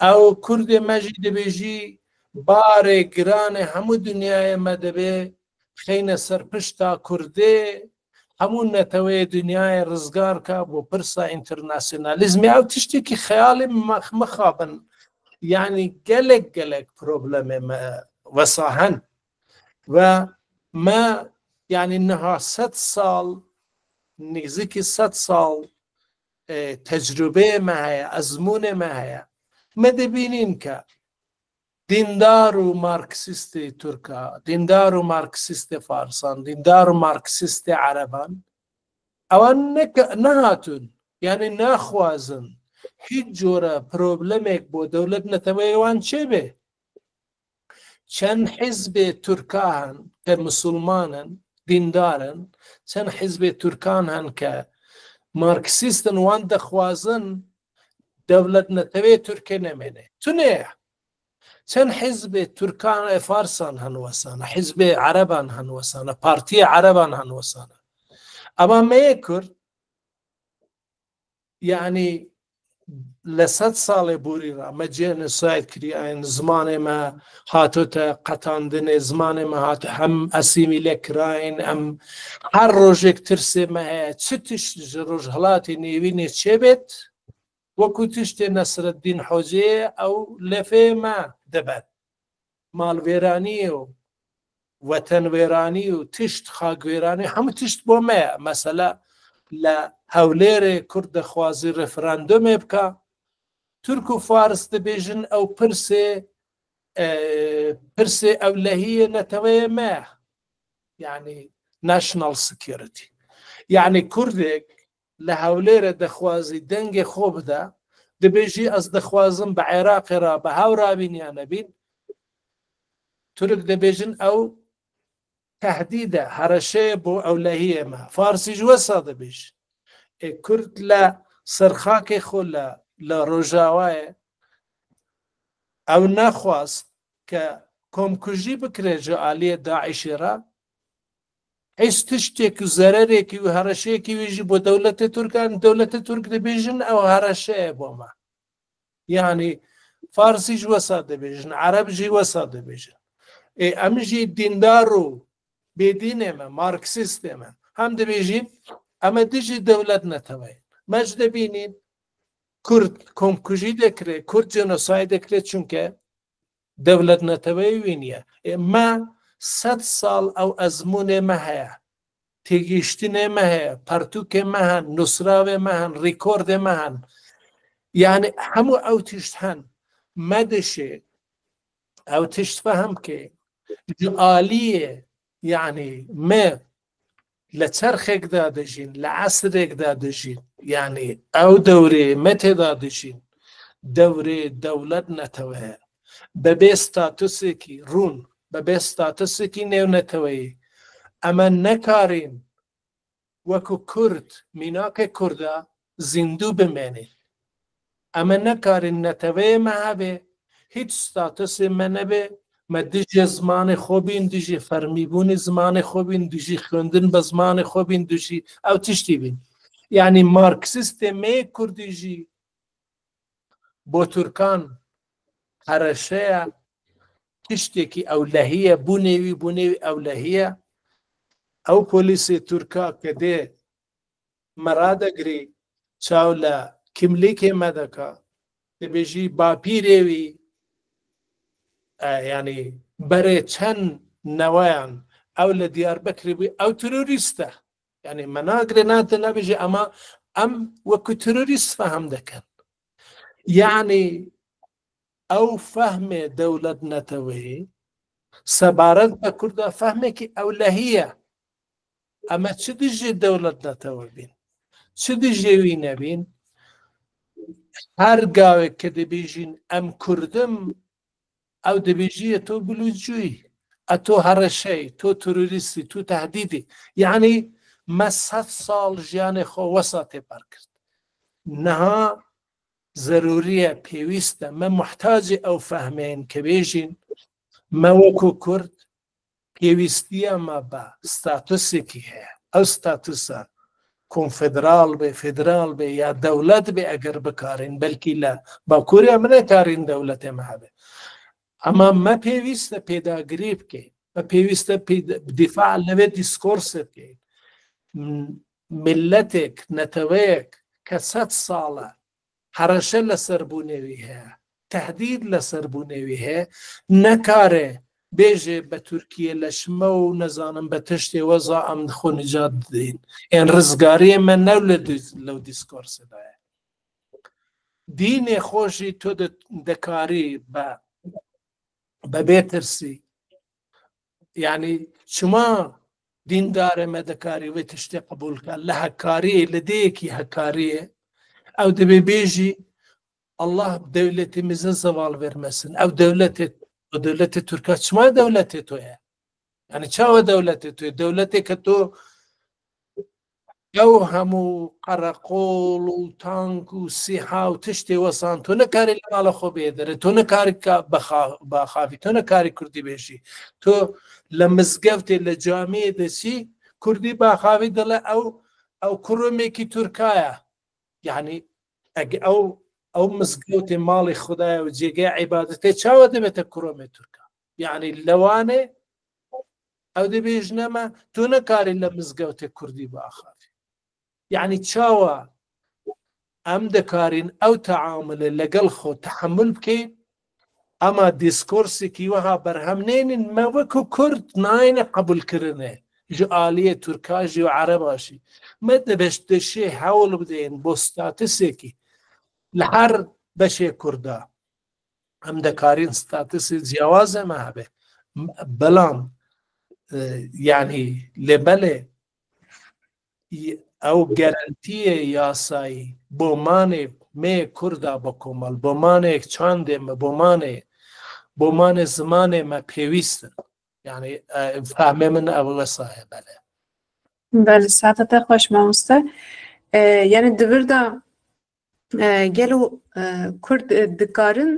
ew Kurdê me jî dibêjî barê giranê hemû dunyayê me dibe xeyne ser pişta Kurdê hemû netewê dunyayê rizgar ka bo pirsa internasyonalîzmê ew tiştekî xeyalê mixabin yani gelek problemê me wesa hen ve me yani niha 100 sal nêzîkî 100 sal tecrübeyê me heye ezmûnê me heye me dibînin ke dîndar û Marksistê Türka dîndar û Marksistê Farsan dîndar û Marksistê Ereban ewan nehatun yani naxwazin hiç cora problemek bo dewlet netewê wan çêbê çend hizbê Türkan ke Musulmanin dîndarin çend hizbê Türkan hen ke Marksistin wan dixwazin dewlet netewê Türkê nemêne tune ye çend hizbê Türkan Farsan hen wesane hizbê Ereban hen wesane partiya Ereban hen wesane ama me yê Kurd yani li 100 salê borî ra me genocide kiriye zimanê me hatote qetandinê zimanê me hat hem asîmîle kirayên em her rojek tirsê me heye çi tişt ji Rojhilatê nêvînê çêbêt wekû tiştê Nesreddîn Hoceyê ew lefê me dibet malvêranî û wetenwêranî û tişt xakvêranî hemû tişt bo me ye mesela li Hewlêrê Kurd dixwazî referandumê bike تورک و فارس دەبێژن ئەو پرسێ ئەولەهیە نەتەوەیە مە، یعنی ناشنال سکیۆریتی، یعنی کوردێک لە هەولێرە دەخوازی دەنگێ خۆ بدە دەبێژی ئەس دەخوازم بە عێراقێرا بە هاورابینیان نەبین، تورک دەبێژن ئەو تهدیدە هەرەشەیە بۆ ئەولەهیەمە. فارسیش وەسا دەبێژ کورد لە سەرخاکێ خۆ لە ڕۆژاوایە ئەو نەخواست کە کۆمکوژی بکرێ جەعالیە داعیشێرا، هیچ تشتێک و زەرەرێکی و هەرەشەیەکی وێژی بۆ دەولەتە تورکان، دەولەتە تورک دەبێژن ئەو هەرەشەیە بۆمە، یعنی فارسیش وەسا دەبێژن، عەرەبژی وەسا دەبێژن. ئەمژی دیندار و بێدینێمە مارکسیستێمە هەم دەبێژین ئەمە دژی دەولەت نەتەوەی مەش دەبینین کورد کۆمکوژی دەکرێت، کورد جێنۆساید دەکرێت چونکە دەولەت نەتەوەی وینیە. ئێمە 100 ساڵ ئەو ئەزمونێمە هەیە، تێگەیشتنێمە هەیە، پەرتووکێمە هەن، نووسراوێمە هەن، ڕیکۆردێمە هەن، یعنی هەموو ئەو تشت هەن. مەدەشێ ئەو تشت فەهم کێ جعالیە، یعنی مە لە چەرخێکدا دەژین، لە عەسرێکدا دەژین، یعنی ئەو دەورێ مە تێدا دەژین دەورێ دەولەت نەتەوەیە بەبێ ستاتوسێکی ڕوون، بەبێ ستاتوسێکی نێونەتەوەیی. ئەمە نەکارین وەکو کورد میناکە کووردا زیندوو بمێنین، ئەمە نەکارین نەتەوەیەمە هەبێ هیچ ستاتوسێ مە نەبێ، مە دژێ زمانی خۆبین، دژی فەرمیبوونی زمانی خۆبین، دژی خوێندن بە زمانی خۆبین، دژی ئەو تشتی بین. یعنی مارکسیستێ مێ کوردیژی بۆ تورکان هەرەشەیە، تشتێکی ئەولەهیە، بوونێوی ئەولەهیە. ئەو پۆلیسی تورکا کە دێ مەرادەگری چاو لە کیملیکێ مەدەکا دەبێژی باپیرێوی، یعنی بەرێ چەند نەوەیان ئەو لە دیاربەکری بووی ئەو تروریستە، یعنی مەناگرێ ناتە نەبێژی ئەمە ئەم وەکو تروریست فەهم دەکەن. یعنی ئەو فەهمێ دەولەت نەتەوەیی سەبارەت بە کووردا فەهمێکی ئەولەهیە. ئەمە چ دژێ دەولەت نەتەوە بین، چ دژێوی نەبین، هەر گاوێک کە دەبێژین ئەم کوردم ئەو دەبێژیە تۆ بلوجووی، ئەتۆ هەرەشەی، تۆ تروریستی، تۆ تهدیدی. یعنی مە 100 ساڵ ژیانی خۆ وەسا تێپەر کرد. نەها ضروریە پێویستە مە محتاجی ئەو فەهمێن کە بێژین مە وەکو کورد پێویستیە مە بە ستاتوسێکی هەیە، ئەو ستاتوسە کۆنفدرال بێ، فدرال بێ یا دەولەت بێ ئەگەر بکارین، بەلکی لە باکووریا منەکارین دەولەتێمە هەبێ. ئەمە مە پێویستە پێداگری بکەین، مە پێویستە دیفاع لەوێ دیسکۆرسێ بکەین. ملەتێک نەتەوەیەک کە 100 ساڵە هەرەشە لەسەر بوونێوی هەیە، تهدید لەسەر بوونێوی هەیە، نەکارێ بێژێ بە تورکیە لە شمە و نەزانم بە تشتێ وەزا ئەم خۆ نجات بدەین. ئێن ڕزگاریە مە نەو لەو دیسکۆرسدایە. دینێ خۆشی تۆ دەکاری بە بێترسی، یعنی چما دیندارە مە دەکاری وێ تشتێ قبولکە لە هەکاریە، لە دەیەکی هەکاریە ئەو دەبێ بێژی الله دەولەتی مزە زەواڵ وێرمەسن. ئەو دەولەتی تورکا چما دەولەتی تۆیە؟ یعنی چاوە دەولەتی تۆی؟ دەولەتێک کە تۆ ئەو هەموو قەرەقۆڵ و تانک و سیحا و تشتێ وەسان تۆ نەکاری لە ماڵە خۆ بێدەرێت، تۆ نەکاری بەخاوی، تۆ نەکاری کوردی بێژی، تۆ لە مزگەوتێ لە جامێ دەچی کوردی باخاوی دەڵێ ئەو کوڕۆمێکی تورکایە. یعنی ئەو مزگەوتێ ماڵی خوددایە و جێگای عیبادەتێ چاوە دەبێتە کوڕۆمێ تورکا. یعنی لەوانێ ئەو دەبێژنەمە تۆ نەکاری لە مزگەوتێ کوردی باخاوی. یعنی چاوە ئەم دەکارین ئەو تەعاملە لەگەڵ خۆ تەحمل بکەین، ئەما دیسکۆرسێکی وەها بەرهەمنێنین مە وەکو کورد ناینە قبولکردنێ ژعالیە تورکاژی و عەرەباشی. مە دەبێت دەشێ هەوڵ بدەین بۆ ستاتوسێکی لە هەر بەشێ کووردا ئەم دەکارین ستاتسی جیاوازە مە هەبێ بەڵام یعنی لێبەلێ ئەو گەرنتیە یاسایی بۆمانێ مێ کووردا بە کۆمەڵ بۆمانێک چاندێمە بۆمانێ زمانێ مە پێویستن یعنی فهمێ من ئەو وەسایە بەلێ بله ساعتت خوش مامۆستا یعنی دبردا گلو کرد دکارن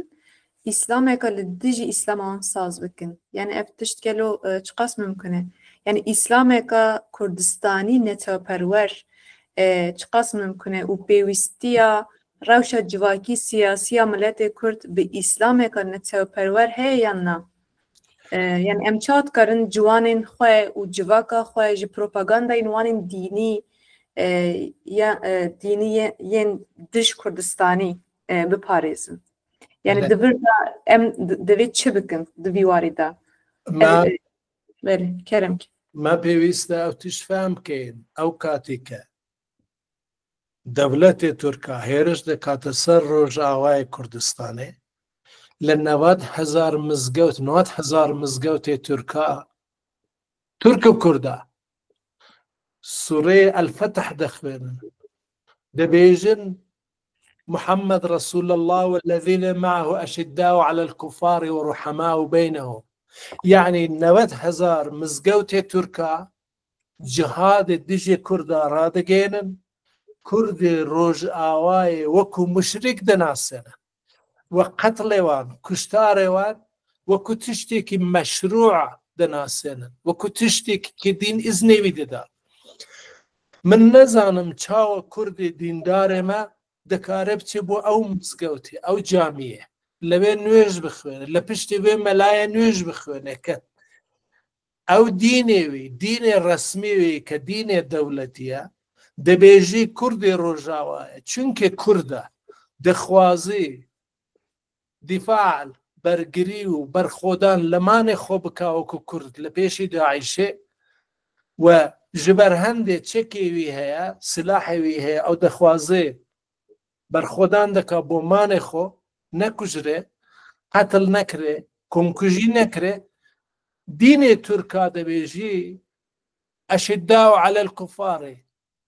İslameka li dijî İslaman saz bikin. Yani ev tişt gelo çiqas mümkün yani İslameka Kurdistanî neteperwer çiqas mümkün û pêwîstiya rewşa civakî siyasiya miletê Kurd bi İslameka neteperwer heye yan na? Yani em çat karin ciwanên xwe û civaka xwe ji propagandayên wanên dînî dînî yên dij Kurdistanî biparêzin. Yani dibirda em divê çi bikin di vî warî de? Belê kerem ki. ما پێویستە ئەو تش فهم بکەین ئەو کاتێکە دەوڵەتێ تورکا هێرش دەکاتە سەر ڕۆژئاوای کوردستانê لە 90,000 مزگەوت 90,000 مزگەوتێ تورکا تورک و کووردا سوورەی ئەلفەتح دەخوێنن دەبێژن محمد رسول الله والذين معه أشداء على الكفار ورحماء بينهم يعني 90,000 مزگەوتێ تورکا جهاد دژێ کووردا ڕادەگەێنن کوردی ڕۆژئاوایê وەکو مشرک دەناسێنن وە قەتڵێوان کوشتارێوان وەکو تشتێکی مەشروع دەناسێنن وەکو تشتێکی کە دین ئیزنێوی دەدا من نەزانم چاوە کوردی دیندارێمە دەکارە بچێ بۆ ئەو مزگەوتێ ئەو جامیە لەوێ نوێژ بخوێنێ لە پشتی وێ مەلایە نوێژ بخوێنێ کە ئەو دینێوی دینێ ڕەسمیوی کە دینێ دەوڵەتیە دەبێژی کوردی ڕۆژاوایە چونکە کووردە دەخوازی دیفاع بەرگری و بەرخۆدان لەمانێ خۆ بکاوەکو کورد لە پێشی داعیشێ و ji ber هەندێ چەکێوی هەیە سلاحێوی هەیە ئەو دەخوازێ بەرخۆدان دەکا بۆ مانێ خۆ نەکوژرێ قەتڵ نەکرێ کۆمکوژی نەکرێ دینێ تورکا دەبێژی ئەشداء على الكفار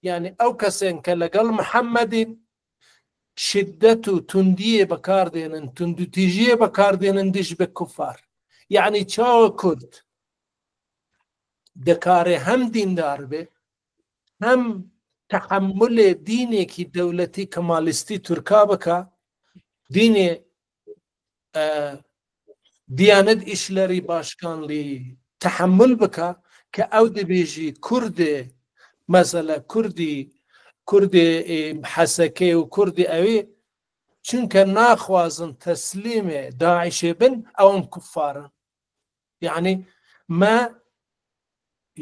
يعني ئەو کەسێن کە لەگەڵ محەممەدین شدەت و توندیە بەکاردێنن توندوتیژیە بەکاردێنن دژ بە کوفار يعني چاوە کورد دەکارێ هەم دیندار بێ هەم تحملێ دینێکی دەوڵەتی کەمالیستی تورکا بکە دینێ دیانەت ئیشلەری باشکانلی تحمل بکە کە ئەو دەبێژی کوردێ مەسەلە کوردی حەسەکەی و کوردی ئەوێ چونکە ناخوازن تەسلیمێ داعیشێ بن ئەوم کوفارن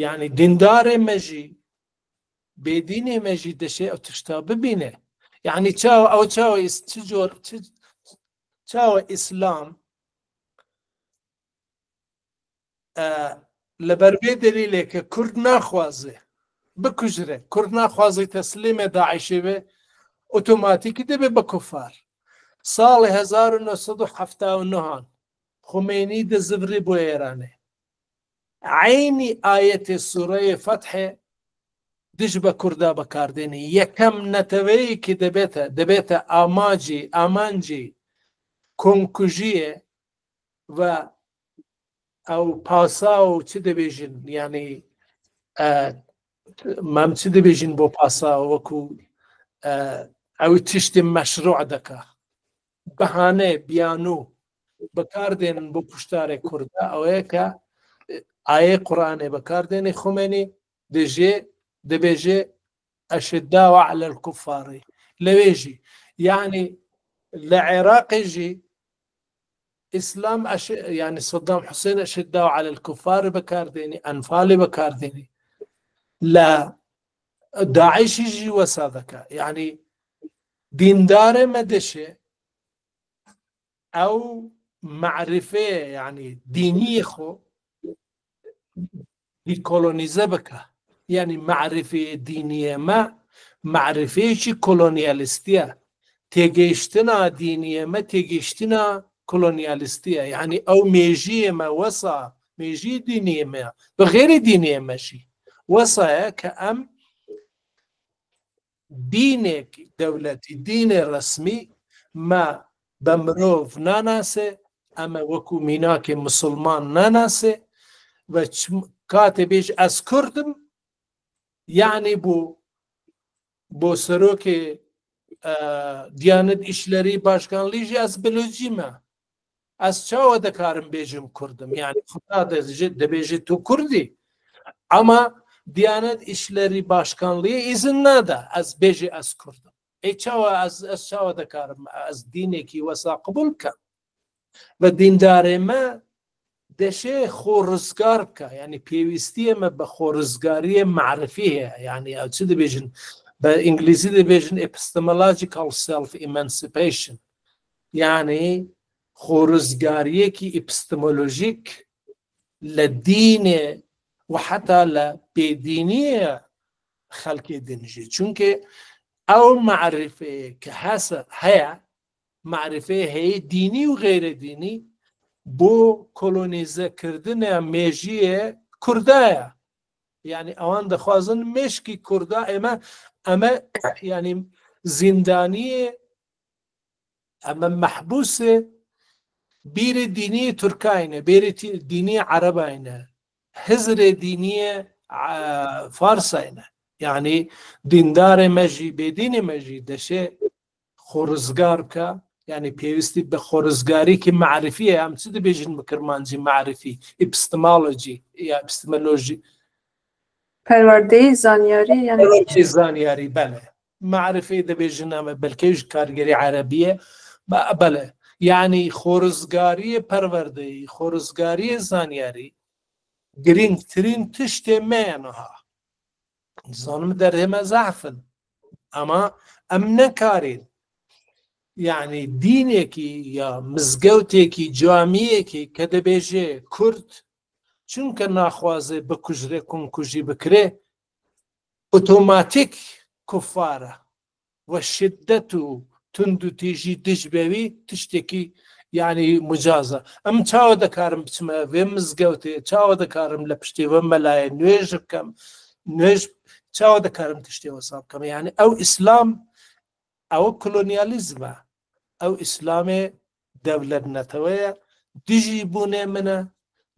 يعني دیندارێ مەژی بێدینێ مەژی دەشێ ئەو تشتا ببینێ يعني چاوە ئیسلام لەبەربێ دەلیلێ کە کورد ناخوازێ بکوژرێ کورد ناخوازی تەسلیمێ داعیشێ بێ ئۆتۆماتیکی دەبێ بە کوفار ساڵی 1979 خومێنی دەزڤری بۆ ئێرانێ عینی ئایەتێ سوورەیە فەتحێ دژ بە کووردا بەکاردێنی یەکەم نەتەوەیەکی دەبێتە ئامانجی کۆمکوژیە و ئەو پاسا و چ دەبێژن یعنی مام چ دەبێژین بۆ پاسا وەکو ئەو تشتی مەشروع دەکا بەهانێ بیانوو بەکاردێنن بۆ کوشتارێک کووردا ئەوەیە کە ئایە قورئانێ بەکاردێنی خومێنی دەبێژێ ئەشداء على الكفار لەوێژی يعني لە عێراقیژی ئیسلام يعني صدام حسين أشداء على الكفار بكارديني أنفالي بكارديني لا داعش يجي وسادك يعني دين دار مدشة أو معرفة يعني دينية خو يكولونيزا بك يعني معرفة دينية ما معرفة شي كولونيالستية تيجيشتنا دينية ما تيجيشتنا كولونياليستية، يعني أو ميجية ما وصا ميجي دينية ما بغير دينية ماشي وصا كأم دينك دولتي دين رسمي ما بمروف ناناسي أما وكو ميناك مسلمان ناناسي وكاتبيش از كردم يعني بو سروك دیانت إشلري باشكانليجي از بلوجيما از چاو دكارم بيجم كردم يعني خدا دبيجي تو كردي اما دیانت إشلري باشكانليجي izin nada az بيجي از كردم اي چاو از چاو دكارم از دينكي وسا قبول كان و ديندار ما دشه خورزگار که يعني پیوستی ما بخورزگاری معرفیه يعني او چه دبيجن بإنجليزي دبيجن epistemological self-emancipation يعني خورزگاریه کی اپستمولوژیک لدین وحتى لبدينية خلق دينجي چونك او معرفة كحاسة هي معرفة هي ديني وغير ديني بو كولونيزه كردن ميجيه كردايا يعني اوان دخوازن مشكي كردا اما يعني زندانية اما محبوسه بير دينية تركاينه بير دينية عرباينه حزر دينية فارساينه يعني ديندار مجي بدين مجي دشه خورزگار بكا يعني بيوستي بخورزگاري كي معرفية هم تسد بيجن مكرمانجي معرفي epistemology يا epistemology پرورده زانیاری یعنی پرورده زانیاری بله معرفي ده بيجن هم بلكيش كارگري عربية بله يعني خورزگاري پرورده خورزگاري زانياري گرینگ ترين تشتي مينها زانم در همه ضعفن اما ام نكارين يعني دينيكي يا مزگوتيكي جامعيكي كده بيجي كرد چونك ناخوازه بكجره كن كجي بكره اوتوماتيك كفاره والشدة تندو تيجي دجبوي تشتكي يعني مجازة ام چاو دكارم بسما في مزگوتي چاو دكارم لبشتي وملاي نويج بكم نويج چاو دكارم تشتي وصاب كم يعني او اسلام او كولونياليزم او اسلام دولة نتوية ديجي بونه منه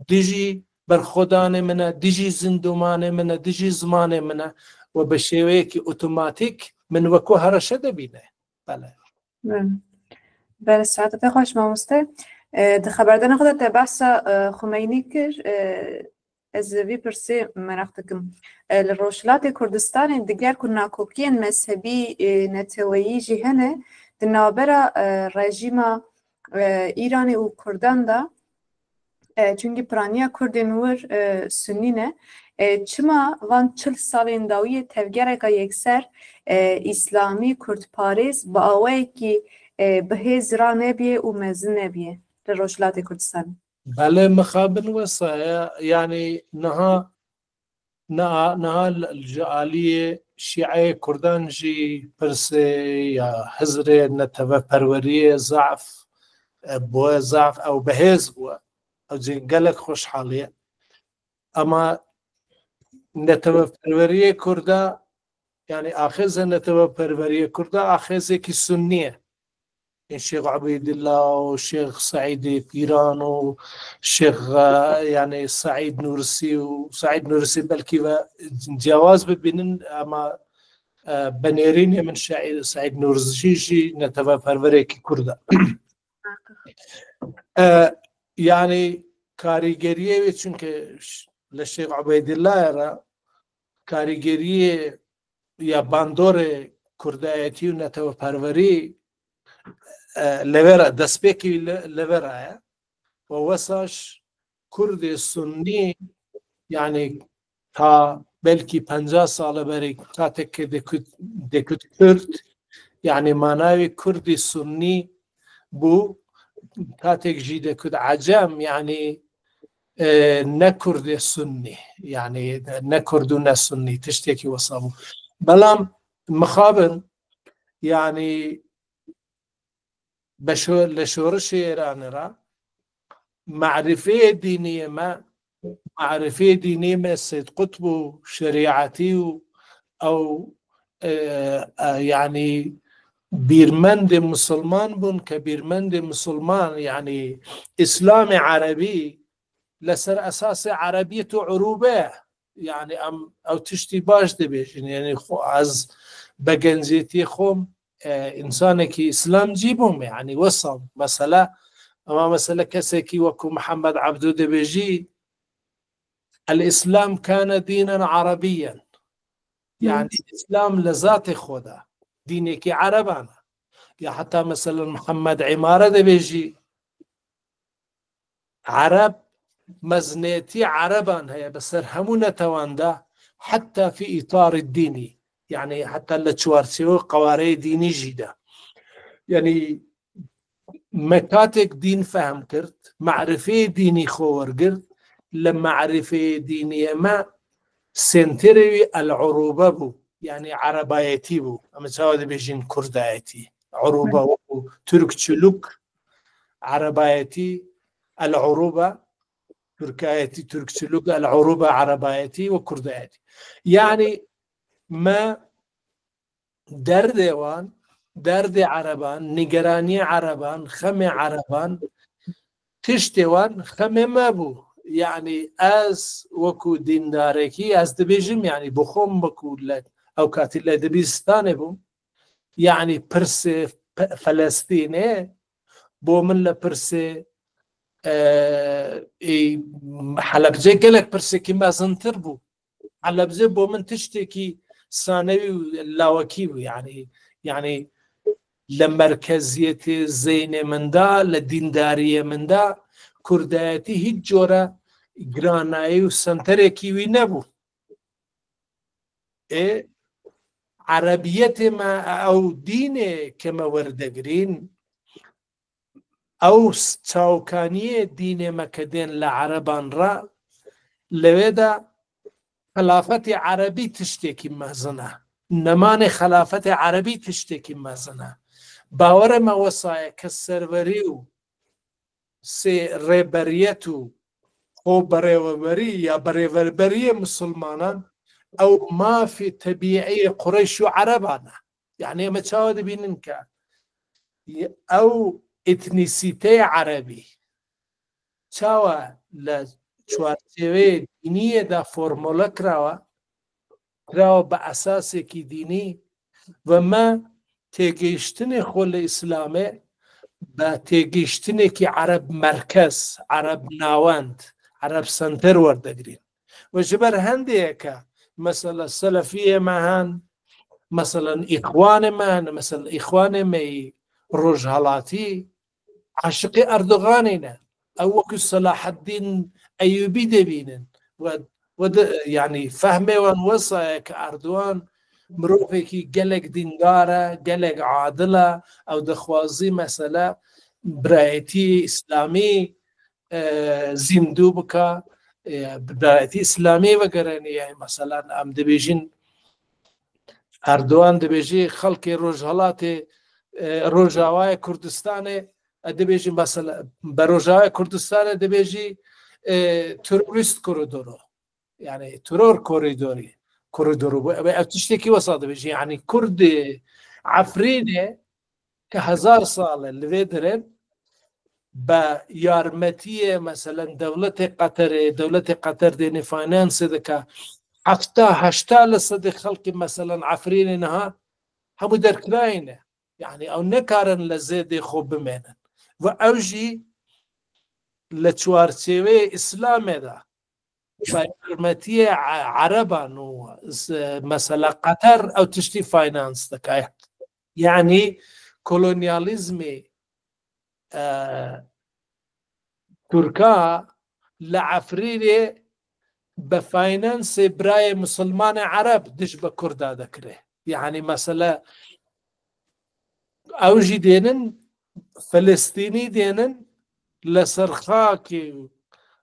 ديجي برخودان منه ديجي زندومان منه ديجي زمان منه وبشيويك اوتوماتيك من وكو هرشة دبينه بله بله سعادت خوش مامسته ده خبردن خودت بحث خمینی کر از وی پرسی مرختکم لروشلات کردستان دیگر کناکوکی مذهبی نتویی جهنه دنابرا رژیم ایرانی و کردان دا چونگی پرانیا کردن ور سنینه چما وان 40 سالین داوی تفگره که یکسر اسلامی کرد پاریس با آوه که بهز را نبیه و مزن نبیه در روشلات کردستان بله مخابن وصايا يعني نها الجالية شيعي كردان جي برسي يا حزر نتبه پرورية ضعف بوا ضعف او بهز بوا او جي قلق خوش حالية اما نتبه پرورية كردا يعني آخذ نتبه پرورية كردا آخذ كي سنية الشيخ عبيد الله والشيخ سعيد بيران والشيخ يعني سعيد نورسي وسعيد نورسي بلكي جواز ببينن اما بنيرين من سعيد نورسي نتبه پروريكي كردا يعني كاريگريه چونك للشيخ عبيد الله را كاريگريه يا باندور كردايتي ونتبه پروری لورا دسپیکی لورا و وساش کرد سنی يعني تا بلكي 50 سال بري تاتك دكت كرد يعني معناوي كردي سني بو تاتك جي دكت عجم يعني نكرد سني يعني نكردون سني تشتكي وصابو بلام مخابن يعني لشورش إيران را معرفة دينية ما معرفة دينية ما سيد قطب شريعتي أو يعني بيرمند مسلمان بون كبيرمند مسلمان يعني إسلام عربي لسر أساس عربية عروبة يعني أو تشتي باش دبيجن يعني از بجنزيتي خوم إنسانك إسلام جيبهم يعني وصل مثلا أما مثلا كسكي وكو محمد عبدو دبيجي الإسلام كان دينا عربيا يعني الإسلام لذات خدا دينك عربانا يا حتى مثلا محمد عمارة دبيجي عرب مزنيتي عربان هي بس همونا تواندا حتى في إطار الديني يعني حتى لتشوارسيو قواري ديني جيدا يعني مكاتك دين فهم كرت معرفة ديني خور كرت لما معرفة ديني ما سنتري العروبة بو يعني عربايتي بو أما سواد بيجين كردايتي عروبة بو تركتشلوك عربايتي العروبة تركايتي تركتشلوك العروبة عربايتي وكردايتي يعني ما دردوان درد عربان نگرانی عربان خم عربان تشتوان خم ما بو يعني از وكو دينداركي از دبيجم يعني بخوم بكو او كاتل دبيستان بو يعني برس فلسطيني بو من لبرس حلبجه قالك برس كما زنتر بو حلبجه بو من تشتكي ثانوي لاوكي بو يعني لمركزية زين من دا لديندارية من دا كردايتي هيج جورا جراناي وسنتري كيوي نبو عربية ما أو دين كما وردقرين أو تاوكانية دين ما كدين لعربان را لويدا خلافة عربي تشتكي مازنا نمان خلافة عربي تشتكي مازنا باور ما وصايا كالسروريو سي ريبريتو او بريوبري يا بريوبري مسلمانا او ما في تبيعي قريش وعربانا يعني ما تشاهد بينك او اتنيسيتي عربي تشاوى لشوارتيوي دينية دا فورمولا كراوى بأساسي كي ديني وما تيجيشتني خول إسلامي با تيجيشتني كي عرب مركز عرب ناواند عرب سنتر وردقرين وجبر هنديك مثلا السلفية معهن مثلا إخوان معهن مثلا إخوان مي رجالاتي عاشقي أردوغانينا أو وكو صلاح الدين أيوبي دبينن يعني فهمي وانوصى كأردوان مروفيكي قلق ديندارة قلق عادلة أو دخوازي مثلا برايتي إسلامي زندو بكا برايتي إسلامي وقراني يعني مثلا أم دبيجين أردوان دبيجي خلقي رجالاتي رجاواي كردستاني دبيجي مثلا بروجاواي كردستاني دبيجي تورست كوريدورو يعني ترور كوريدوري تشتكي وسط بيجي يعني كرد عفرينه كهزار صالة اللي بيدرن بيارمتية مثلا دولة قطر ديني فاينانس ذكا هشتا لصدق خلقي مثلا عفرينه نها هم دركراينه يعني او نكارن لزيدي خوب بمينن واوجي لتشوارتيوي اسلامي دا فارمتية عربا مثلا قطر او تشتي فاينانس دكاي يعني كولونياليزم تركا لعفريري بفاينانس براي مسلمان عرب دش بكردا دكره يعني مثلا اوجي دينن فلسطيني دينن لسرخاكي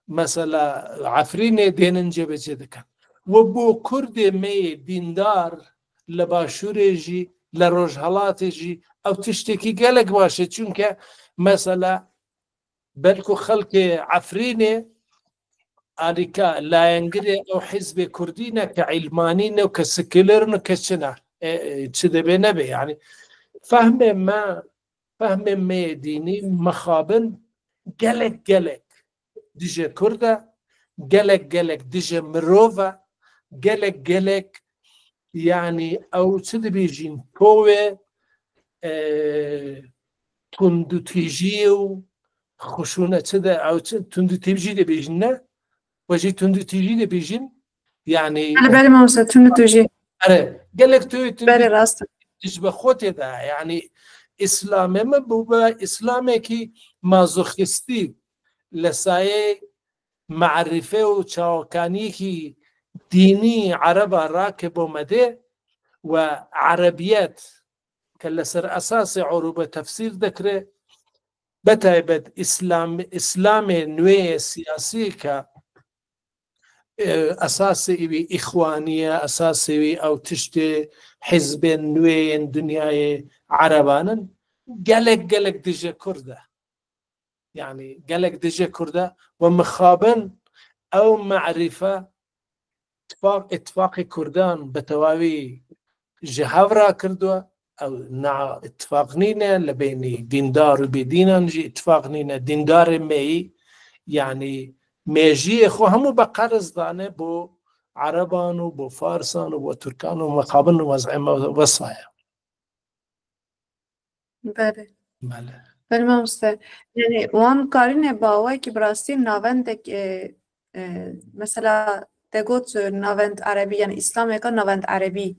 مثلا عفريني دينن جبه دكا وبو كرد مي ديندار لباشوري جي لە ڕۆژهەڵاتێژی ئەو تشتێکی گەلک باشە چونکە مەسەلا بەلکو خەڵکێ عەفرینێ ئاریکا لایەنگرێ ئەو حیزبێ کوردینە کە عیلمانینە و کە سکلرن و کە چنە چ دەبێ نەبێ یعنی فهمێ مێ دینی مەخابن گەلک گەلک دژە کوردە گەلک گەلک دژە مرۆڤە گەلک گەلک یعنی ئەو چ دەبێژین تۆوێ توندوتیژی و خشونە چدە ئەو توندوتیژی دەبێژین نە وەژی توندوتیژی دەبێژین یعنی بەێ مامۆستا توندوتیژی گەلک توی بەێ ڕاستە دژ بە خۆتێدا یعنی ئیسلامێمە بوو بە ئیسلامێکی مازۆخیستی لە سایە معرفێ و چاوەکانیەکی دینی عەرەبە ڕاکە بۆ مەدێ و عەرەبیەت کە لەسەر ئەساسی عروبە تەفسیر دەکرێ بەتایبەت ئیسلامێ نوێ سیاسی کە ئەساسی ئیوی ئیخوانیە ئەساسیوی ئەو تشتێ حیزبێن نوێن دنیای عەرەبانن گەلک گەلک دژە کوردە یعنی گەلک دژە کوردە و مخابن ئەو معریفە اتفاقی کوردان بە تەواوی ji هەڤرا کردووە ئەو اتفاق نینە لە بینی دیندار و بێدینان jî اتفاق نینە دیندارê مێیی یعنی مێژiyê xwe hemû bi qerz dane bo عەرەبان و بۆ فارسان و بۆ تورکان و مەقابن و وەزعê وەسایە بەێ مامۆستا یعنی wan karîne bawayekî bi rastî navendek mesela degot navend erebî yani îslameka navend erebî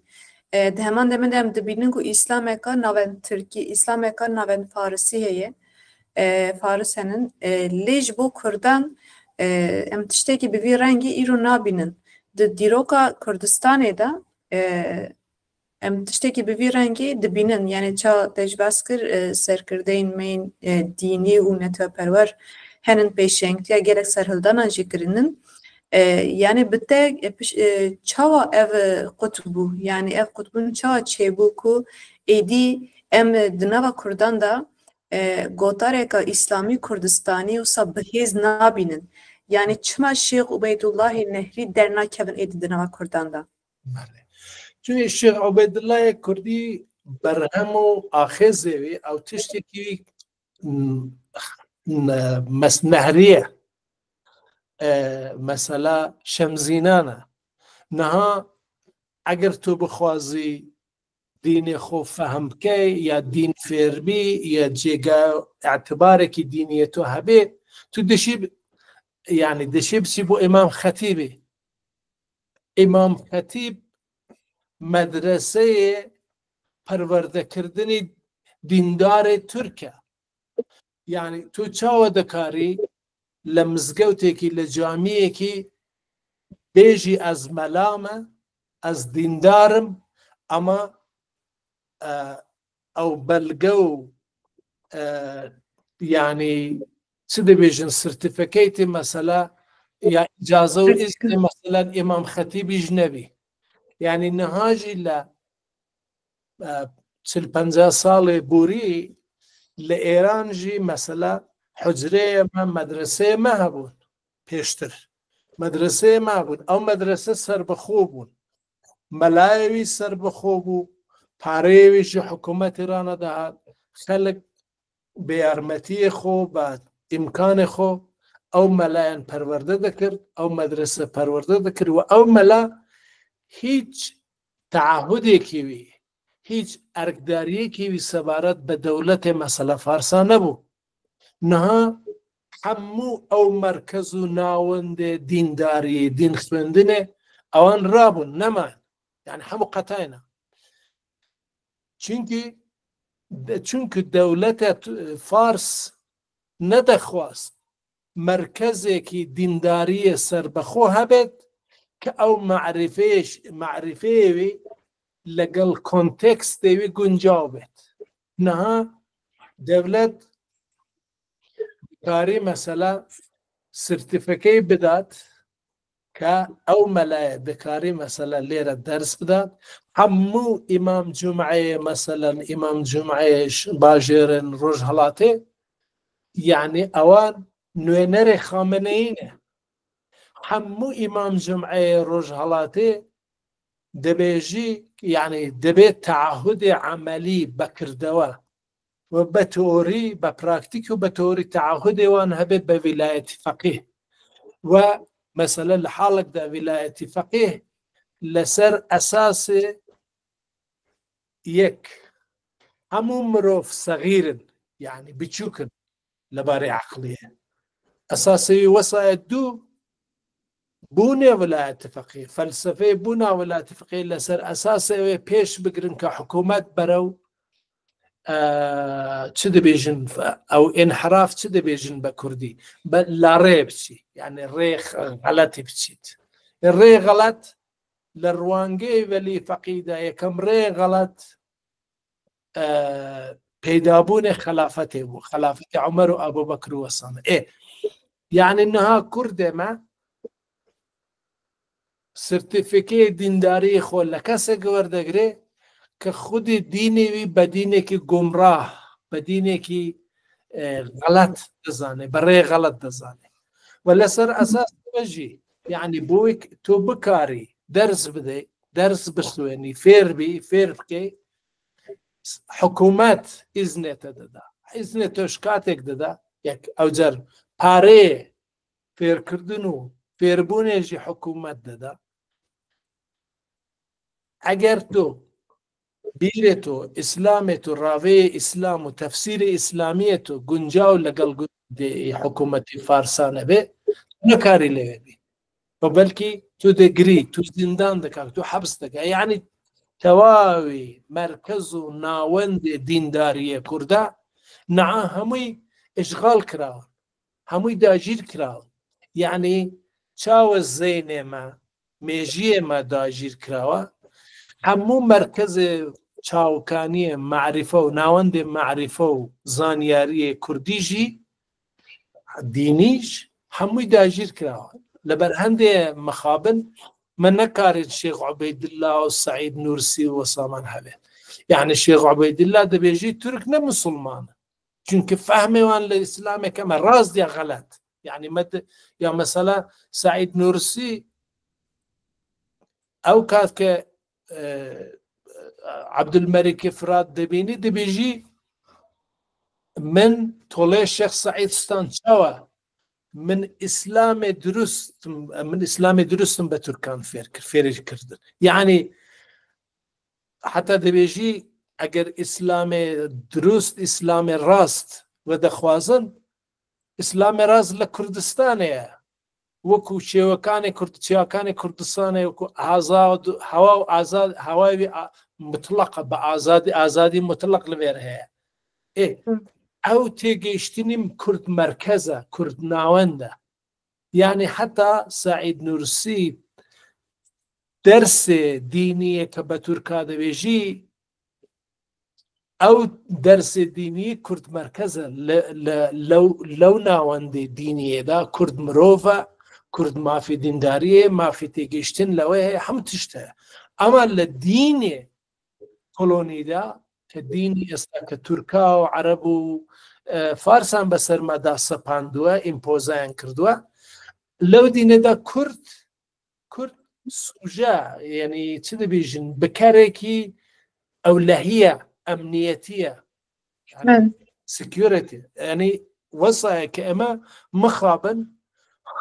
di heman demê de em dibînin ku îslameka navend tirkî îslameka navend farisî heye faris henin lê ji bo Kurdan em tiştekî bi vî rengî îro nabînin di dîroka Kurdistanê de em tiştekî bi vî rengî dibînin yani ça te ji bes kir serkirdeyên mêyên dînî û netweperwer henin pêşengtiya gelek serhildanan jî kirinin yani bi te çawa ev qut bû yani ev qutbûn çawa çêbû ku êdî em di nava Kurdan da gotareka İslamî Kurdistanî wisa bihêz nabînin yani çima Şêx Ubeydullahê Nehrî dernakevin êdî di nava Kurdan da çünkü Şêx Ubeydullahê Kurdî berhem û axêzê wî ew tiştekî mesnehriye mesela şemzînane niha eger tu bixwazî dînê xwe fehm bikê ya dîn fêrbî ya cêga e'tibarekî dîniyê tu hebe tu dişî yani dişî biçî bo İmam Xetîbê İmam Xetîb medreseyê perwerdekirdinê dîndarê Türk e yani tu çawa dikarî لە مزگەوتێکی لە جامیەکی بێژی ئەز مەلامە ئەز دیندارم ئەمە ئەو بەلگە و یعنی چ دەبێژن سرتیفیکەیتی مەسەلا یا ئیجازە و ئیزنی مەسەلەن ئیمام خەتیبیش نەبی یعنی نەهاژی لە 40-50 ساڵێ بوری لە ئێران ژی مەسەلا حجرەیەمە مەدرسەیەمە هەبوون پێشتر مەدرسەیەمە هەبوون ئەو مەدرسە سەربەخۆ بوون مەلایەوی سەربەخۆ بوو پارەیەویشی حکوومەتی ڕانەداهات خەڵک بە یارمەتیە خۆ بە ئیمکانێ خۆ ئەو مەلایەن پەروەردە دەکرد ئەو مەدرسە پەروەردە دەکرد و ئەو مەلا هیچ تەعاهودێکی وی هیچ ئەرکداریەکی وی سەبارەت بە دەوڵەتێ مەسەلە فارسا نەبوو نها هەموو ئەو مەرکەز و ناوەندێ دینداری دین خوێندنێ ئەوان ڕابوون نەمان یعنی هەموو قەتاینە چونکە دەوڵەتە فارس نەدەخواست مەرکەزێکی دینداریە سەربەخۆ هەبێت کە ئەو معرفەیەوی لەگەڵ کۆنتێکستێوی گونجاو بێت نەها دەوڵەت کاری مەسەلا سرتیفەکەی بدات که او ملای بکاری مثلا لیره درس بداد همو امام جمعه مثلا امام جمعه باجرن روز هلاته يعني اوان نوێنەرێ خامنەیینە هەموو ئیمام جمعەیە ڕۆژهەڵاتێ دەبێژی یعنی دەبێت تەعهودی عەمەلی بەکردەوە و بە تۆری بە پراکتیک و بە تۆری تەعهودێوان هەبێت بە ویلایەتی فەقیه و مەسەلە لە حاڵێکدا ویلایەتی فەقیه لەسەر ئەساسێ یەک هەموو مرۆڤ سەغیرن یعنی بچووکن لەبارەی عەقڵیە ئەساسەوی وەسایەت دوو بوونێ ویلایەتی فەقیه فەلسەفەی بوونا ویلایەتی فەقیه لەسەر ئەساسەوێ پێش بگرن کە حکوومەت بەرەو چ دەبێژن ئەو ئینحراف چ دەبێژن بە کوردی لا ڕێ بچی یعنی ڕێ غەڵەتی بچیت ڕێ غەڵەت لە ڕوانگەی وەلی فەقیدا یەکەم ڕێ غەڵەت پەیدابوونێ خەلافەتێ بوو خەلافەتی عومەر و ئەبوبەکر و وەسامە یعنی نەها کوردێمە سرتیفیکەی دینداری خۆ لە کەسێک وەردەگرێ کە خودی دینێوی بە دینێکی گومڕاه بە دینێکی غەڵەت دەزانێ بەڕێ غەڵەت دەزانێ و لەسەر ئەساس بەژی یعنی بۆی تۆ بکاری دەرس بدەی دەرس بخوێنی فێربی فێر بکەی حکوومەت ئیزنێتە دەدا ئیزنێت تۆش کاتێک دەدا یەک ئەوجەر پارەیە فێرکردن و فێربوونێژی حکوومەت دەدا ئەگەر تۆ بیرێت و ئیسلامێت و ڕاوەیە ئیسلام و تەفسیری ئیسلامیەت و گونجاو لەگەڵ حکوومەتی فارسانە بێ نەکاری لەوێ بی و بەلکی تۆ دەگری تو زیندان دەکات تو حەبس دەکات یعنی تەواوی مەرکەز و ناوەندی دینداریە کووردا نەعا هەمووی ئیشغال کراوە هەمووی داگیر کراوە یعنی چاوە زەینێمە مێژیێمە داگیر کراوە هەموو مەرکەزێ چاوکانیە معریفە و ناوەندێ معریفە و زانیاریە کوردیژی دینیش هەمووی داگیر کراوە لەبەر هەندێ مەخابن من نەکارێت شێخ عوبەیدڵلا و سەعید نورسی و وەسامان هەبێت یعنی شێخ عوبەیدڵلا دەبێژی تورک نە موسڵمانە چونکە فەهمێوان لە ئیسلامێکەمە ڕاست یا غەلەت یعنی یا مەسەلا سەعید نورسی ئەو کات کە عەبدولمەلیکی فرات دەبینی دەبێژی من تۆڵێ شێخ سەعید ستانچاوە من ئیسلامێ دروستم بە تورکان فێری کردن یعنی حتا دەبێژی ئەگەر ئیسلامێ دروست ئیسلامێ ڕاست و دەخوازن ئیسلامێ ڕاست لە کوردستانەیە وەکو چێوەکانی کوردستانەیە وەکو هەوا و هەواوی مطلقە بە ئازادی مطلق لەوێر هەیە ئەو تێگەیشتنی کورد مەرکەزە کورد ناوەندە یعنی حتا سەعید نورسی دەرسێ دینیە کە بە تورکا دەبێژی ئەو دەرسێ دینی کورد مەرکەزە لەو ناوەندی دینیەدا کورد مرۆڤە کورد مافی دینداریە مافی تێگەیشتن لەوەی هەیە هەموو تشتە ئەمە لە دینێ کۆلۆنیدا کە دینی ئێستا کە تورکا و عەرەب و فارسان بەسەرمەدا سەپاندووە ئیمپۆزایان کردووە لەو دینەدا کورد سوژە یعنی چ دەبێژن بکارێکی ئەولەهیە ئەمنیەتیە سکیۆرەتی ینی وەسایە کە ئەمە مخابن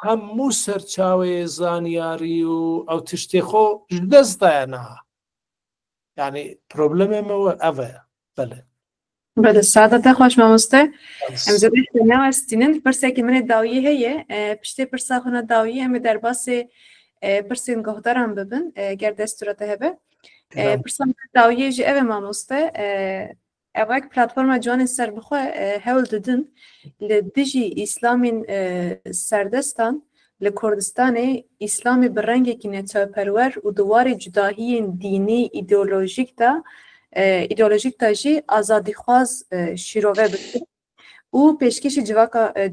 هەموو سەرچاوەیە زانیاری و ئەو تشتێ خۆ دەستدایەنەها یعنی پرۆبلەمێمەوە ئەوەیە بەڵێ بەدە سادەتە خۆش مامۆستە ئەم زەبێت ناوەستینن پرسێکی منێ داویە هەیە پشتێ پرسا خۆنە داویە ئەمێ دەرباسێ پرسێن گۆهداران ببن گەر دەستورەتە هەبێ پرسان داویێژی ئەوێ مامۆستە ئەوەک پلاتفۆرمە جوانێ سەر بخۆ هەول ددن لە دژی ئیسلامین سەردەستان لە کوردستانê ئیسلامê bi rengekî neçarperwer û diwarê cudahiyên dînî îdeolojîk da jî azadîxwaz şîrove bikin û pêşkêşî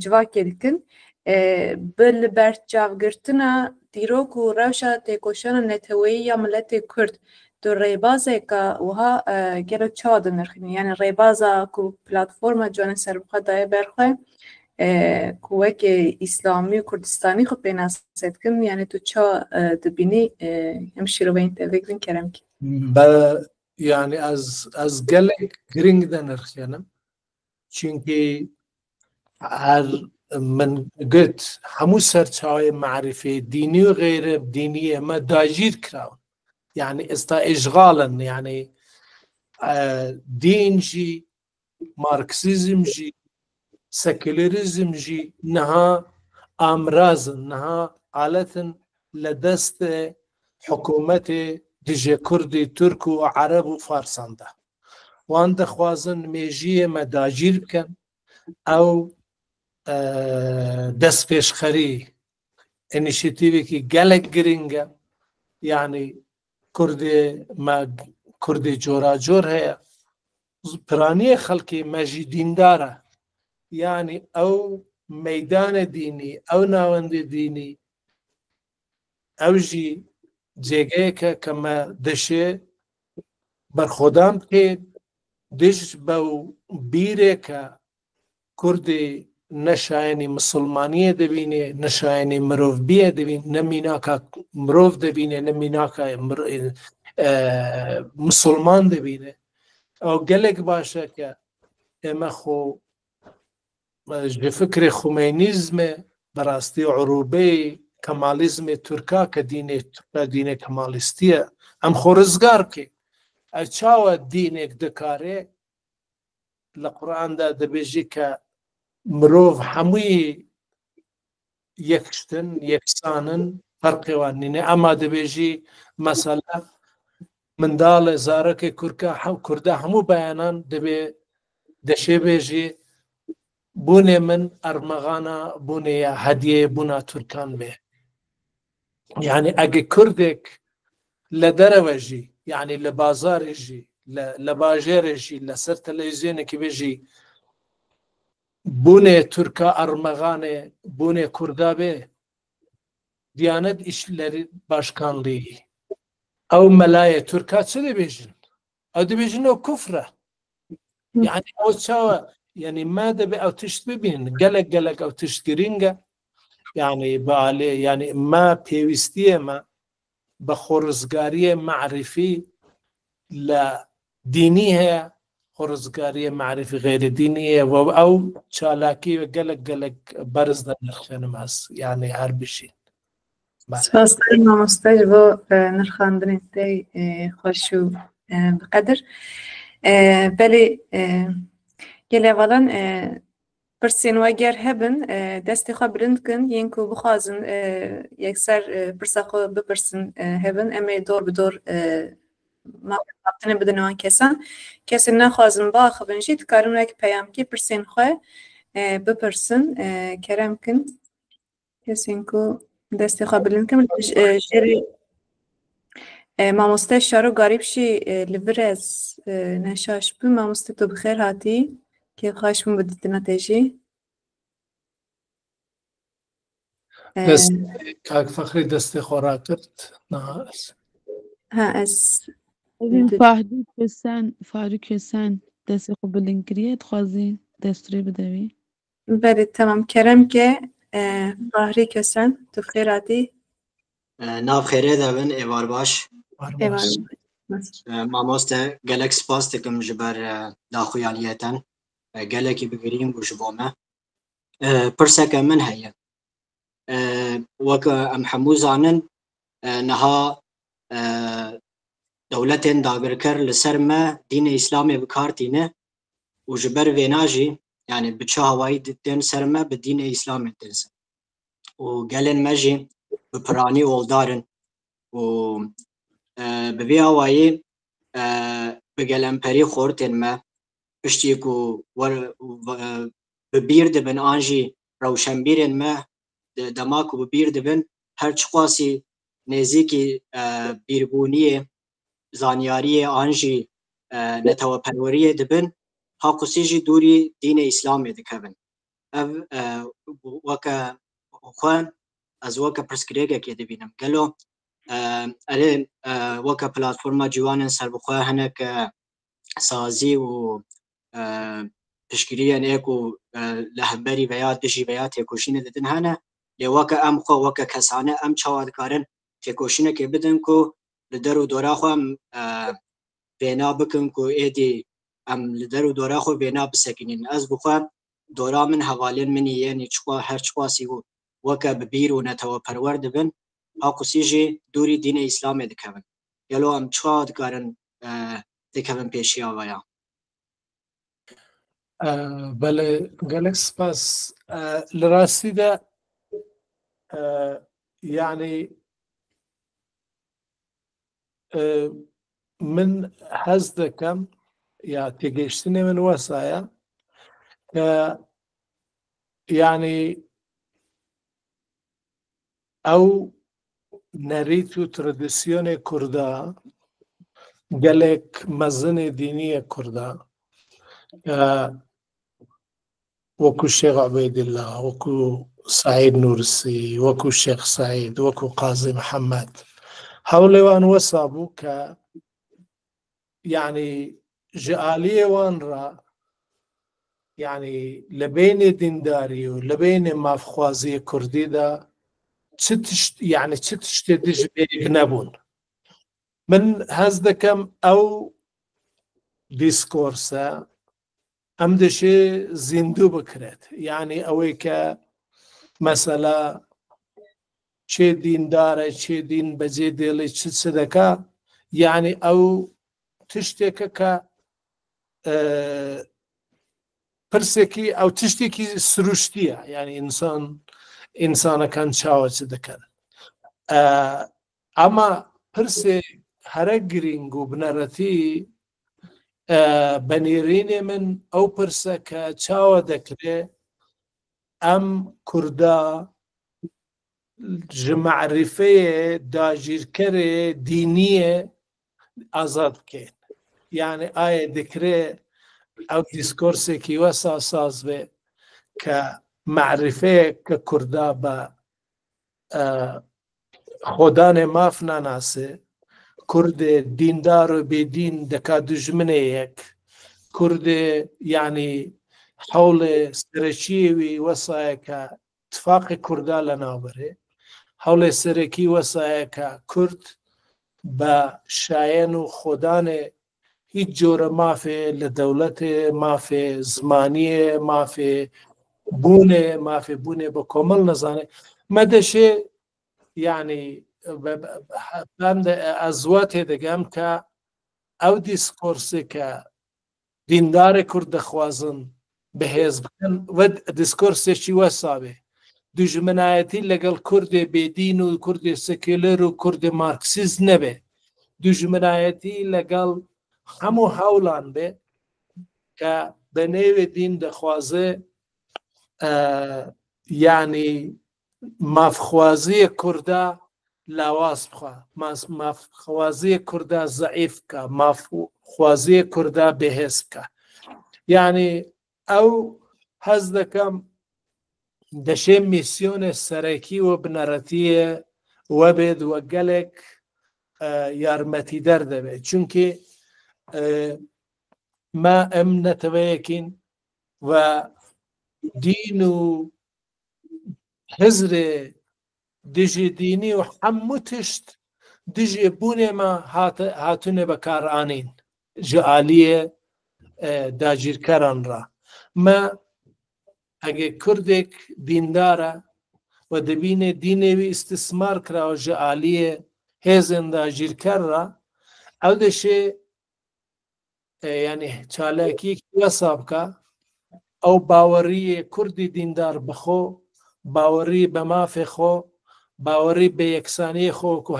civakê dikin بل برچاوگرتنا دیروک و روشا تکوشن نتوی یا ملت کرد دو ریبازه که وها گلو چاد نرخینی یعنی ریبازه کو پلاتفورم جوان سربخه دای برخه کوک اسلامی و کردستانی خو پیناست کن یعنی تو چا دبینی همشی رو بین تفکرین کرم کی يعني از گلک گرینگ دنرخينم چونكي هر من قلت همو سرچاوي معرفي ديني وغير دينية ما داجير كراون يعني استا اشغالا يعني دين جي ماركسيزم جي سكولاريزم جي نها امراض نها آلة لدست حكومة دجي كردي ترك وعرب وفارسان ده وان دخوازن ميجيه مداجير بكن او دست پیشخری انیشیتیوی که گلک گرینگه یعنی کردی جورا جور هیا پرانی خلقی مجی دینداره یعنی او میدان دینی او ناوند دینی او جی جگه که کما دشه برخودم که دش باو بیره که کردی نشاینی مسلمانیه دبینه نشاینی مروف بیه دبینه نمیناکا مروف دبینه نمیناکا مسلمان دبینه او گلک باشه که اما خو فکر خمینیزم براستی عروبه کمالیزم ترکا که دین کمالیستیه ام خورزگار که اچاو دینک دکاره لقرآن دا دبیجی که مروف هموی یکشتن یکسانن فرقی وانینه اما دبیجی مثلا مندال زارک کرده همو بیانان دبی دشه بیجی بونه من ارمغانا بونه یا هدیه بونه ترکان به يعني اگه کردک لدره وجی يعني لبازار جي لباجر جي لسر تلفزيون كي بيجي بونه تركا ارمغانه بونه كردابه Diyanet İşleri Başkanlığı او ملای ترکا چه دی بیجن؟ او دی بیجن او کفره يعني او چاوه يعني ما دبي او تشت ببين قلق او تشت گرینگه يعني بالي يعني ما بيوستيه ما بخورزگاری معرفي لدينيها خورزگاری معرفي غير دينية او چالاكي قلق برز در نرخانم هست يعني هر بشي سپاس دارم مامۆستای بۆ نرخاندنێتی خۆش و بقەدر بەڵێ گەلێڤەڵەن پرسێن وەگەر هەبن دەستی خۆ بلند بکەن یەنک و بخوازن یەکسەر پرسە خۆ بپرسن هەبن ئەمێ دۆر بدۆر ماڵاتنە بدنەوە کەسن نەخوازن باخەبن ژی دکارن وەک پەیامکی پرسێن خۆ بپرسن کەرەم بکەن کەسێن کو دستی خبرین کم شری مامۆستا شارو گاریب شی لبر از نشاش بو مامۆستا تو بخیر هاتی که خواهش بون بدیتنا تیجی کاک فخری دستی خورا کرد ها از فاروق حسن دستی خوب بلنگریه خوازی دستوری بدوی بله تمام کرم که فاروق حسن تو بخیر هاتی ناف خیره دابن ایوار باش مامۆستا gelek spas dikim ji ber daxuyaliyeten gelekî bigirîn bû ji bo me pirseke min heye wek em hemû zanin niha dewletên dagirker li ser me dînê îslamê bikartîne û ji ber vêna jî yani bi çi hawayî tên ser me bi dînê îslamê tên ser û gelên me jî bi piranî oldarin û bi vê awayî bi gelemperî xor tên me piştî ku bi bîr dibin an jî rewşenbîrên me dema ku bi bîr dibin her çi qasî nêzîkî bîrbûniyê zanyariyê an jî neteweperweriyê dibin ha qusî jî dûrî dînê îslamê dikevin ev weke خۆ ئەز وەکە پرسکرێگەکێ دەبینم گەلۆ ئەلێ وەکە پلاتفۆرما جوانن سەربخۆ هەنێک سازی و پشگیریان ئێک و لە هەمبەری بەیا دژی بەیا تێکۆشینە دەدن هەنە لێ وەکە ئەم خۆ وەکە کەسانە ئەم چاوادکارن تێکۆشینەکێ بدن و لە دەر و دۆراخوا بێنا بکن و ئێدی ئەم لە دەر و دۆراخۆ بێنا بسەکینین ئەس بخوا دۆرا من هەواڵێن منی یێنی چخوا هەر چخواسی و وەکە ببیر و نەتەوە پەروەەر دەبن هاقوسیژی دووری دینە ئیسلامێ دەکەون گەلۆ ئەم چاوادکارن دەکەون پێشیاوەیە بەڵێ گەلێک سپاس لە ڕاستیدا یعنی من حەز دەکەم یا تێگەیشتنی من وەسایە کە یعنی ئەو نەریت و ترەدیسیۆنی کووردا گەلێک مەزنی دینیە کووردا وەکو شێخ عوبەیدیلا وەکو سعید نورسی وەکو شێخ سعید وەکو قازی محەممەد هەوڵێوان وەسا بوو کە یعنی ژعالیێوان ڕا یعنی لە بینێ دینداری و لە بینێ مافخوازی کوردیدا یعنی چ تشتێ دژ بێک نەبوون من هەز دەکەم ئەو دیسکۆرسە ئەم دەشێ زیندوو بکرێت یعنی ئەوەی کە مەسەلا چێ دیندارە چێ دین بەجێ دێڵێ چ دەکا یعنی ئەو تشتێکە کە پرسێکی ئەو تشتێکی سروشتیە یعنی ئینسانەکان چاوە چ دەکەن ئەمە پرسێ هەرە گرنگ و بنەرەتی بەنێرینێ من ئەو پرسە کە چاوە دەکرێ ئەم کووردا ji معرفەیە داگیرکەرێ دینیە ئازاد بکەین یعنی ئایا دەکرێ ئەو دیسکۆرسێکی وەسا ساز بێ کە معرفەیە کە کووردا بە خۆدانێ ماف ناناسێ کوردێ دیندار و بێدین دەکا دوژمنەیەک کوردێ یعنی حەوڵێ سەرەکیێوی وەسایە کە تفاقی کووردا لە ناوبەرێ هەوڵێ سەرەکی وەسایە کە کورد بە شایەن و خۆدانێ هیچ جۆرە مافێ لە دەوڵەتێ مافێ زمانیە مافێ بوونێ مافێ بوونێ بە کۆمەڵ نەزانێ مەدەشێ یعنی ئەزوا تێدەگەم کە ئەو دیسکۆرسی کە دیندارێ کورد دەخوازن بەهێز بکەن وە دیسکۆرسێکی وەسابێ دوژمنایەتی لەگەڵ کوردێ بێدین و کوردێ سەکولەر و کوردێ مارکسیز نەبێ دوژمنایەتی لەگەڵ هەموو هەوڵان بێ کە بە نێوێ دین دەخوازێ یعنی مافخوازیە کووردا لاواز بخوا مافخوازیە کووردا زەعیف بکە مافخوازیە کووردا بەهێز بکە یعنی ئەو هەز دەکەم دەشێ میسیۆنێ سەرەکی و بنەرەتیە وەبێت وە گەلێک یارمەتی دەردەبێت چونکە ما ئەم نەتەوەیەکین و دین و حزرێ دژی دینی و هەموو تشت دژێ بوونێمە هاتوونێ بەکارانین ژعالیە داگیرکەران ڕا مە ئەگە کوردێک دیندارە و دەبینێ دینێوی ئیستسمار کراوە ژعالیە هێزن داگیرکەرڕە ئەو دەشێ یعنی چالاکیەکی وەسا بکە ئەو باوەڕیە کوردی دیندار بخۆ باوەڕی بە مافێ خۆ باوەڕی بە یەکسانی خۆکو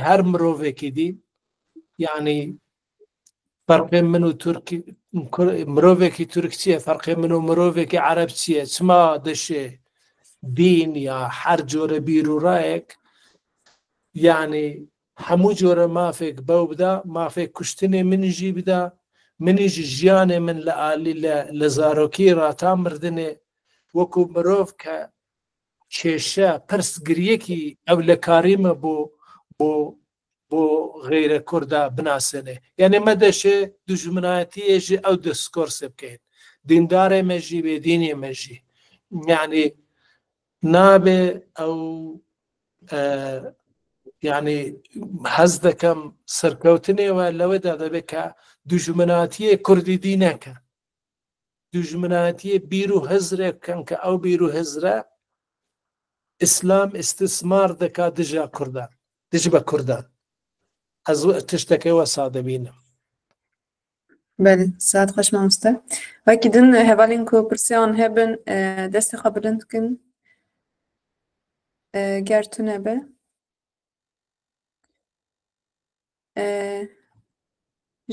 هەر مرۆڤێکی دی یعنی فەرقێ من و مرۆڤێکی تورک چییە فەرقێ من و مرۆڤێکی عەرەب چییە چما دەشێ دین یا هەر جۆرە بیر و ڕایەک یعنی هەموو جۆرە مافێک بەو بدا مافێک کوشتنێ منیژی بدا منیژ ژیانێ من لە عالی لە زارۆکی ڕاتا مردنێ وەکو مرۆڤ کە کێشە پرسگریەکی ئەو لە کاریمە بۆ غیرە کووردا بناسێنێ یعنی مەدەشێ دوژمنایەتیێژی ئەو دسکۆرسێ بکەین دیندارێ مەژی بێ دینێ مەژی یعنی نابێ ئەو یعنی حەز دەکەم سەرکەوتنێوە لەوەدا دەبێت کە دوژمنایەتیە کوردی دینەکە دوژمنایەتیە بیر و هەزرێ بکەن کە ئەو بیر و هەزرە ئیسلام ئیستثمار دەکات دژە کوردان دژ بە کوردان ئەز تشتەکەی وەسا دەبینم بله ساعت خوش مامۆستا وەکی دن هەڤالین کو پرسیان هەبن دەستی خۆ بلند بکەن گەر تو نەبێ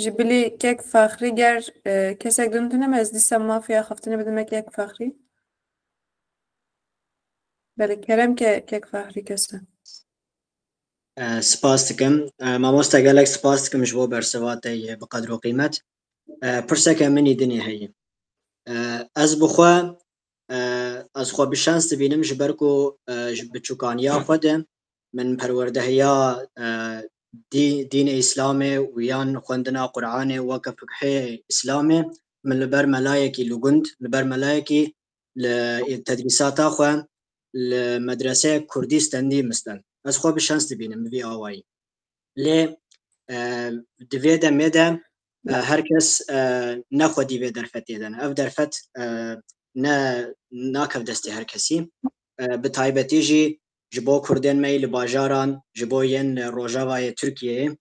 ji bilî kek faxrî ger kesek din tune ez dîsa mafya xeftine bidime kek faxrî belê kerem kek faxrî kese سپاس دکم مامۆستا gelek سپاس dikim ji bo bersivatê bi qedr û qîmet pirseke minî dinê heye ez bixwe ez xwe bi şens dibînim ji ber ku ji biçûkaniya xwe de min perwerdehiya dînê îslamê û yan xwendina Qur'anê weke fiqhê îslamê min li ber melayekî li gund li ber melayekî li tedrîsata xwe li medreseyek Kurdî stendî mistin ez xwe bi şens dibînim bi vî awayî lê di vê demê de her kes nexwedî vê derfetê de ev derfet ne nakev destê her kesî bi taybetî jî ji bo Kurdên me li bajaran ji bo yên Rojavayê Tirkiyeyê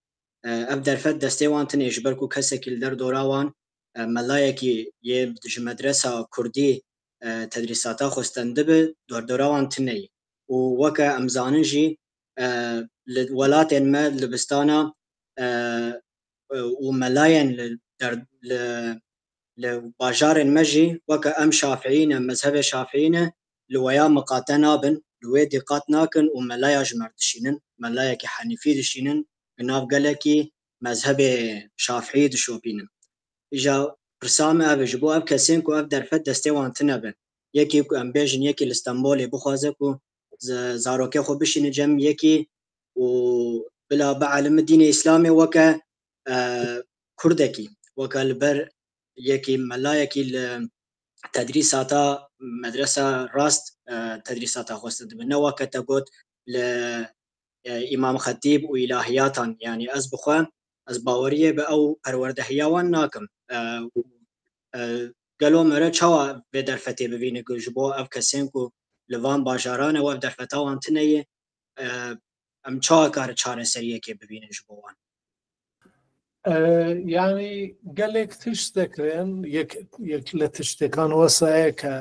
ev derfet destê wan tune ji ber ku kesekî li derdora wan melayekî yê ji medresa Kurdî tedrîsata xwe stendibe derdora wan tuneyî û weke em zanin jî li welatên me Libistana û melayên li bajarên me jî weke em Şafiî ne mezhebê Şafiî ne li weya miqate nabin li wê dîqat nakin û melaya ji mer dişînin melayekî Henîfî dişînin li nav gelekî mezhebê Şafiî dişopînin îja pirsa me ev e ji bo ev kesên ku ev derfet destê wan tune bin yekî ku em bêjin yekî li Stenbolê bixwaze ku zarokê xwe bişîne cem yekî û bila bielimi dînê îslamê weke Kurdekî weke li ber yekî melayekî li tedrîsata medresa rast tedrîsata xwe dibin ne weke te got li İmam Xetîb û îlahiyatan yani ez bixwe ez baweriyê bi ew perwerdehiya wan nakim gelo me re çawa vê derfetê bivîne ku ji bo ev kesên ku li van bajaran e ev derfeta wan tuneyê em çawa kare çareseriyekê bibînin ji bo wan yani gelek tişt dekirin yek li tiştekan wesaya ke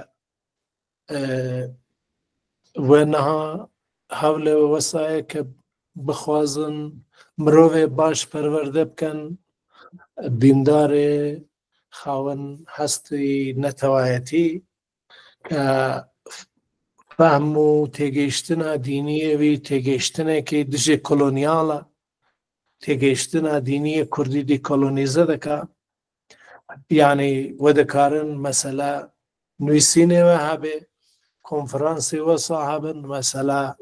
weneha hewle wesaya ke bixwazin mirovê baş perwerde bikin dîndarê xawin hestî netewayetî ke fehm û têgêştina dîniyê wî têgêştinekî dijî kolonyala têgêştina dîniyê Kurdî dîkolonîze dike yani we dikarin mesela nivîsînê we hebe konferansê wesa hebin mesela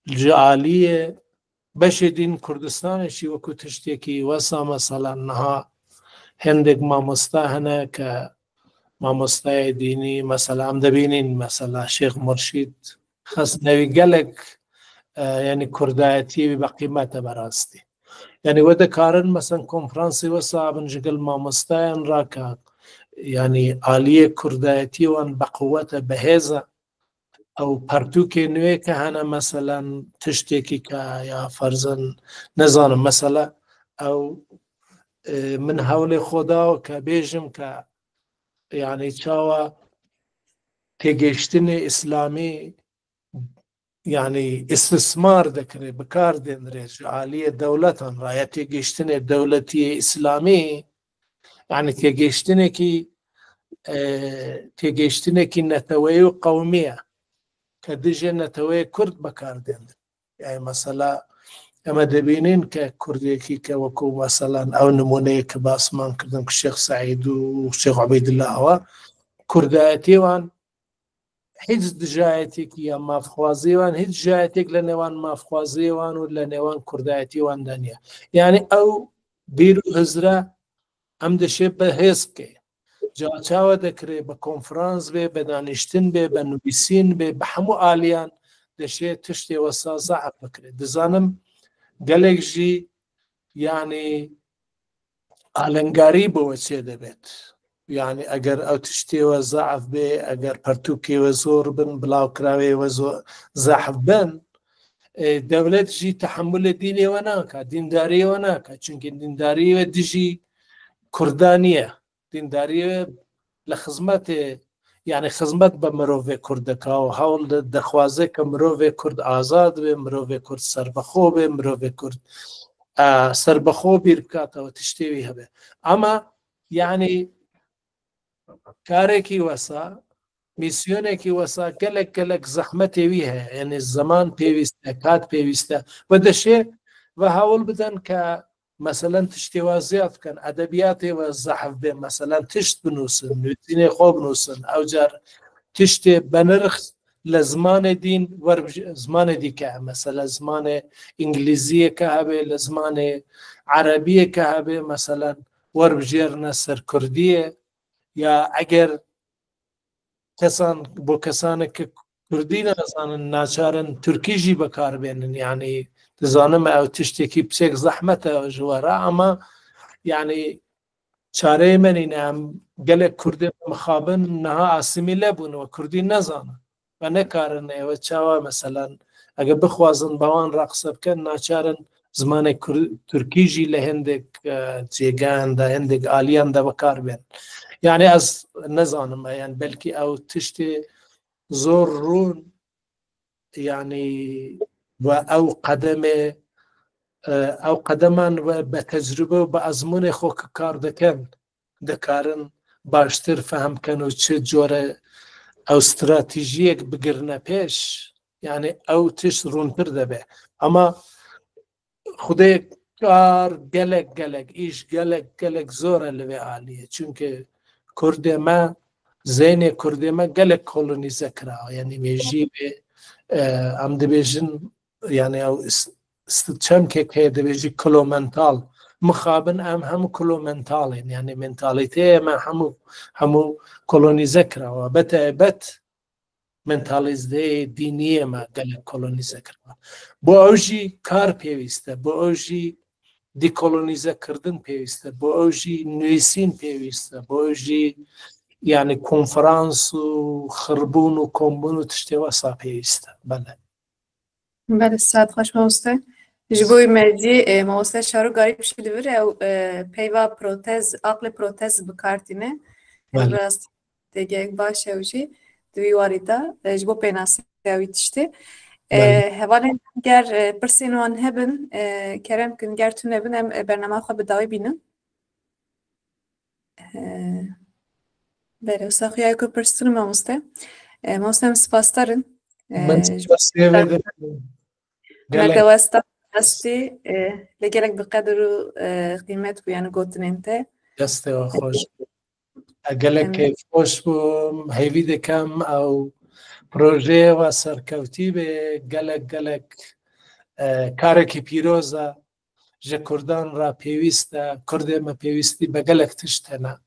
ji aliyê beşê dîn Kurdistanê jî wekû tiştekî wesa mesela niha hindek mamosta hene ke mamostayê dînî mesela em dibînin mesela Şêx Murşîd xes nevî gelek yani kurdayetî bi qîmet e berastî yani we dikarin mesela konferansê wesa bin ji gel mamostayan ra ke yani aliyê kurdayetî wan bi quwet e bihêz e ew pertûkê nûê ke hene mesela tiştekî ke ya ferzan nezanim mesela ew min hewlê xwe da ke bêjim ke yani çawa têgêştinê İslamî yani istismar dikire bikar denire ji aliyê dewletan ra ya têgêştinê dewletiyê İslamî yani têgêştinekî neteweyî û qewmî ye ke dijî neteweyê Kurd bikar denir yani mesela em ê dibînin ke Kurdekî ke wekû mesela ew nimuneyekî basman kirin ku Şêx Seîd û Şêx Ubeydullah wa kurdayetî wan هیچ دژایەتێکی یا مافخوازیوان هیچ جایەتێک لە نێوان مافخوازیوان و لە نێوان کوردایەتیواندا نییە. یعنی ئەو بیر و هزرە ئەم دەشێت بە هێز بکێ جاچاوە دەکرێت بە کۆنفرانس بێ بە دانیشتن بێ بە نوویسین بێ بە هەموو ئالیان دەشێت تشتێوە سازعب بکرێت. دەزانم گەلێک ژی یعنی ئالنگاری بەوە چێ دەبێت، یعنی ئەگەر ئەو تشتێوە زعف بێ ئەگەر پەرتوکێوە زۆر بن بڵاوکراوێەوە زەحف بن دەولەت ژی تەحملە دینێوە ناکە دینداریەوە ناکە چونکە دینداریوە دژی کوردانیە دینداریوە لە خزمەتێ یعنی خزمەت بە مرۆڤێ کوردەکە و هەوڵ دەخوازێت کە مرۆڤێ کورد ئازاد بێ مرۆڤێ کورد سەربەخۆ بێ مرۆڤێ کورد سەربەخۆ بیر بکاتەوە تشتێوی هەبێ. ئەمە یعنی کارێکی وەسا میسیۆنێکی وەسا گەلێک گەلک زەحمەتێوی هەیە یعنی زەمان پێویستە کات پێویستە و دەشێ بە هەوڵ بدەن کە مەسەلەن تشتێوە زیاد بکەن ئەدەبیاتێوە زەحف بێ مەسەلەن تشت بنووسن نووسینێ خۆ بنووسن ئەو جار تشتێ بە نرخ لە زمانێ دین زمانێ دیکە مەسەلە زمانێ ئینگلیزیەکە هەبێ لە زمانێ عەرەبیەکە هەبێ مەسەلەن وەربژێرنە سەر کوردیە یا ئەگەر کەسان بۆ کەسانێک کە کوردی نەزانن ناچارن تورکیژی بەکاربێنن یعنی دەزانم ئەو تشتێکی پچێک زەحمەتە ژوەرە ئەمە یعنی چارەی منینە ئەم گەلێک کوردی مخابن نەها ئاسیمی لەبوونەوە کوردی نەزانن بە نەکارن ئێوە چاوە مەسەلەن ئەگە بخوازن بەوان ڕاقسە بکەن ناچارن زمانێک تورکیژی لە هێندێک جێگاندا هێندێک ئالیاندا بەکاربێن. یعنی ئەس نەزانم ئەیان بەلکی ئەو تشتێ زۆر ڕوون یعنی ئەو قەدەمێ ئەو قەدەمان بە تەجروبە و بە ئەزمونێ خۆکە کار دەکەن دەکارن باشتر فەهمکەن و چ جۆرە ئەو استراتیژیەک بگرنە پێش یعنی ئەو تشت ڕوونتر دەبێ. ئەمە خودێ کار گەلێک گەلێک ئیش گەلێک گەلێک زۆرە لەوێ عالیە چونکە کوردێمە زێنێ کوردێمە گەلێک کۆلۆنیزە کراوە یعنی مێژی بێ ئەم دەبێژن یعنی ئەو چەمکێک هەیە دەبێژی کلۆمەنتاڵ مخابن ئەم هەموو کلۆمەنتاڵین یعنی مێنتاڵیتەیەمە هەموو کۆلۆنیزە کراوە بەتایبەت مێنتاڵیزدەیە دینیەمە گەلێک کۆلۆنیزە کراوە بۆ ئەوژی کار پێویستە بۆ ئەوژی دیکۆلۆنیزەکردن پێویستە بۆ ئەوژی نوویسین پێویستە بۆ ئەوژی یعنی کۆنفرانس و خڕبوون و کۆمبوون و تشتێوە سا پێویستە. بەڵێ بله ساعت خوش مامۆستا ji bo mercî mamoste şarogarî piştî li vir ew peyva protez aqlê protez bikartîne rast têgehek baş ew jî di wî warî da ji bo pênasîya wî tiştê hevalên ger pirsên wan hebin kerem kin ger tune bin em bername xwe bi dawî bînin. Bere wisa xuya ku pirstin mamoste mamoste em spasdarin Merdewesta هستی لگرک به قدر و قیمت بیان گوتنین ته دسته و خوش گلک خوش بوم هیوی دکم او پروژه و سرکوتی به گلک کارکی پیروزه جه کردان را پیوسته کرده ما پیوستی به گلک تشتنه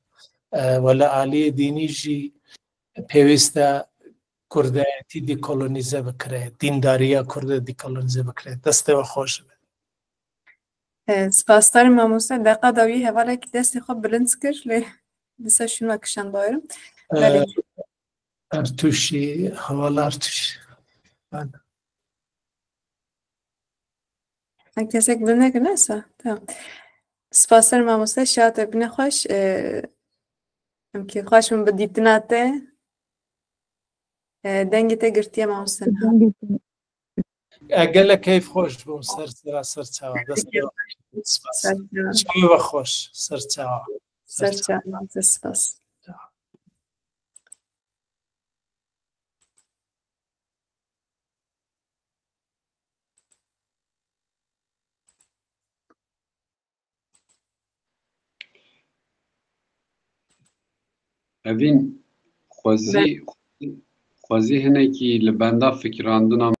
ولا آلی دینی جی پیوسته کوردایەتی دیکۆلۆنیزە بکرێت دینداریە کوردە دیکۆلۆنیزە بکرێت دەستەوە خۆش بێت. سپاسدارم مامۆستا دەقا داوی هەڤالێکی دەستی خۆ بلند کرد لێ دیسە شنوە کشان باوێرم ئەرتوشی هەواڵ ئەرتوش کەسێک بلند نەکرد نەسا سپاسدارم مامۆستا شاتە بنە خۆش ئەمکێ خۆشم بە دیتنا te دەنگی te girtiye mamoste gelek keyf xweş bûm ser çawa destçawa xweş ser çawa spas. Evîn xwezî خوازی هنکی لبندا فکراندنا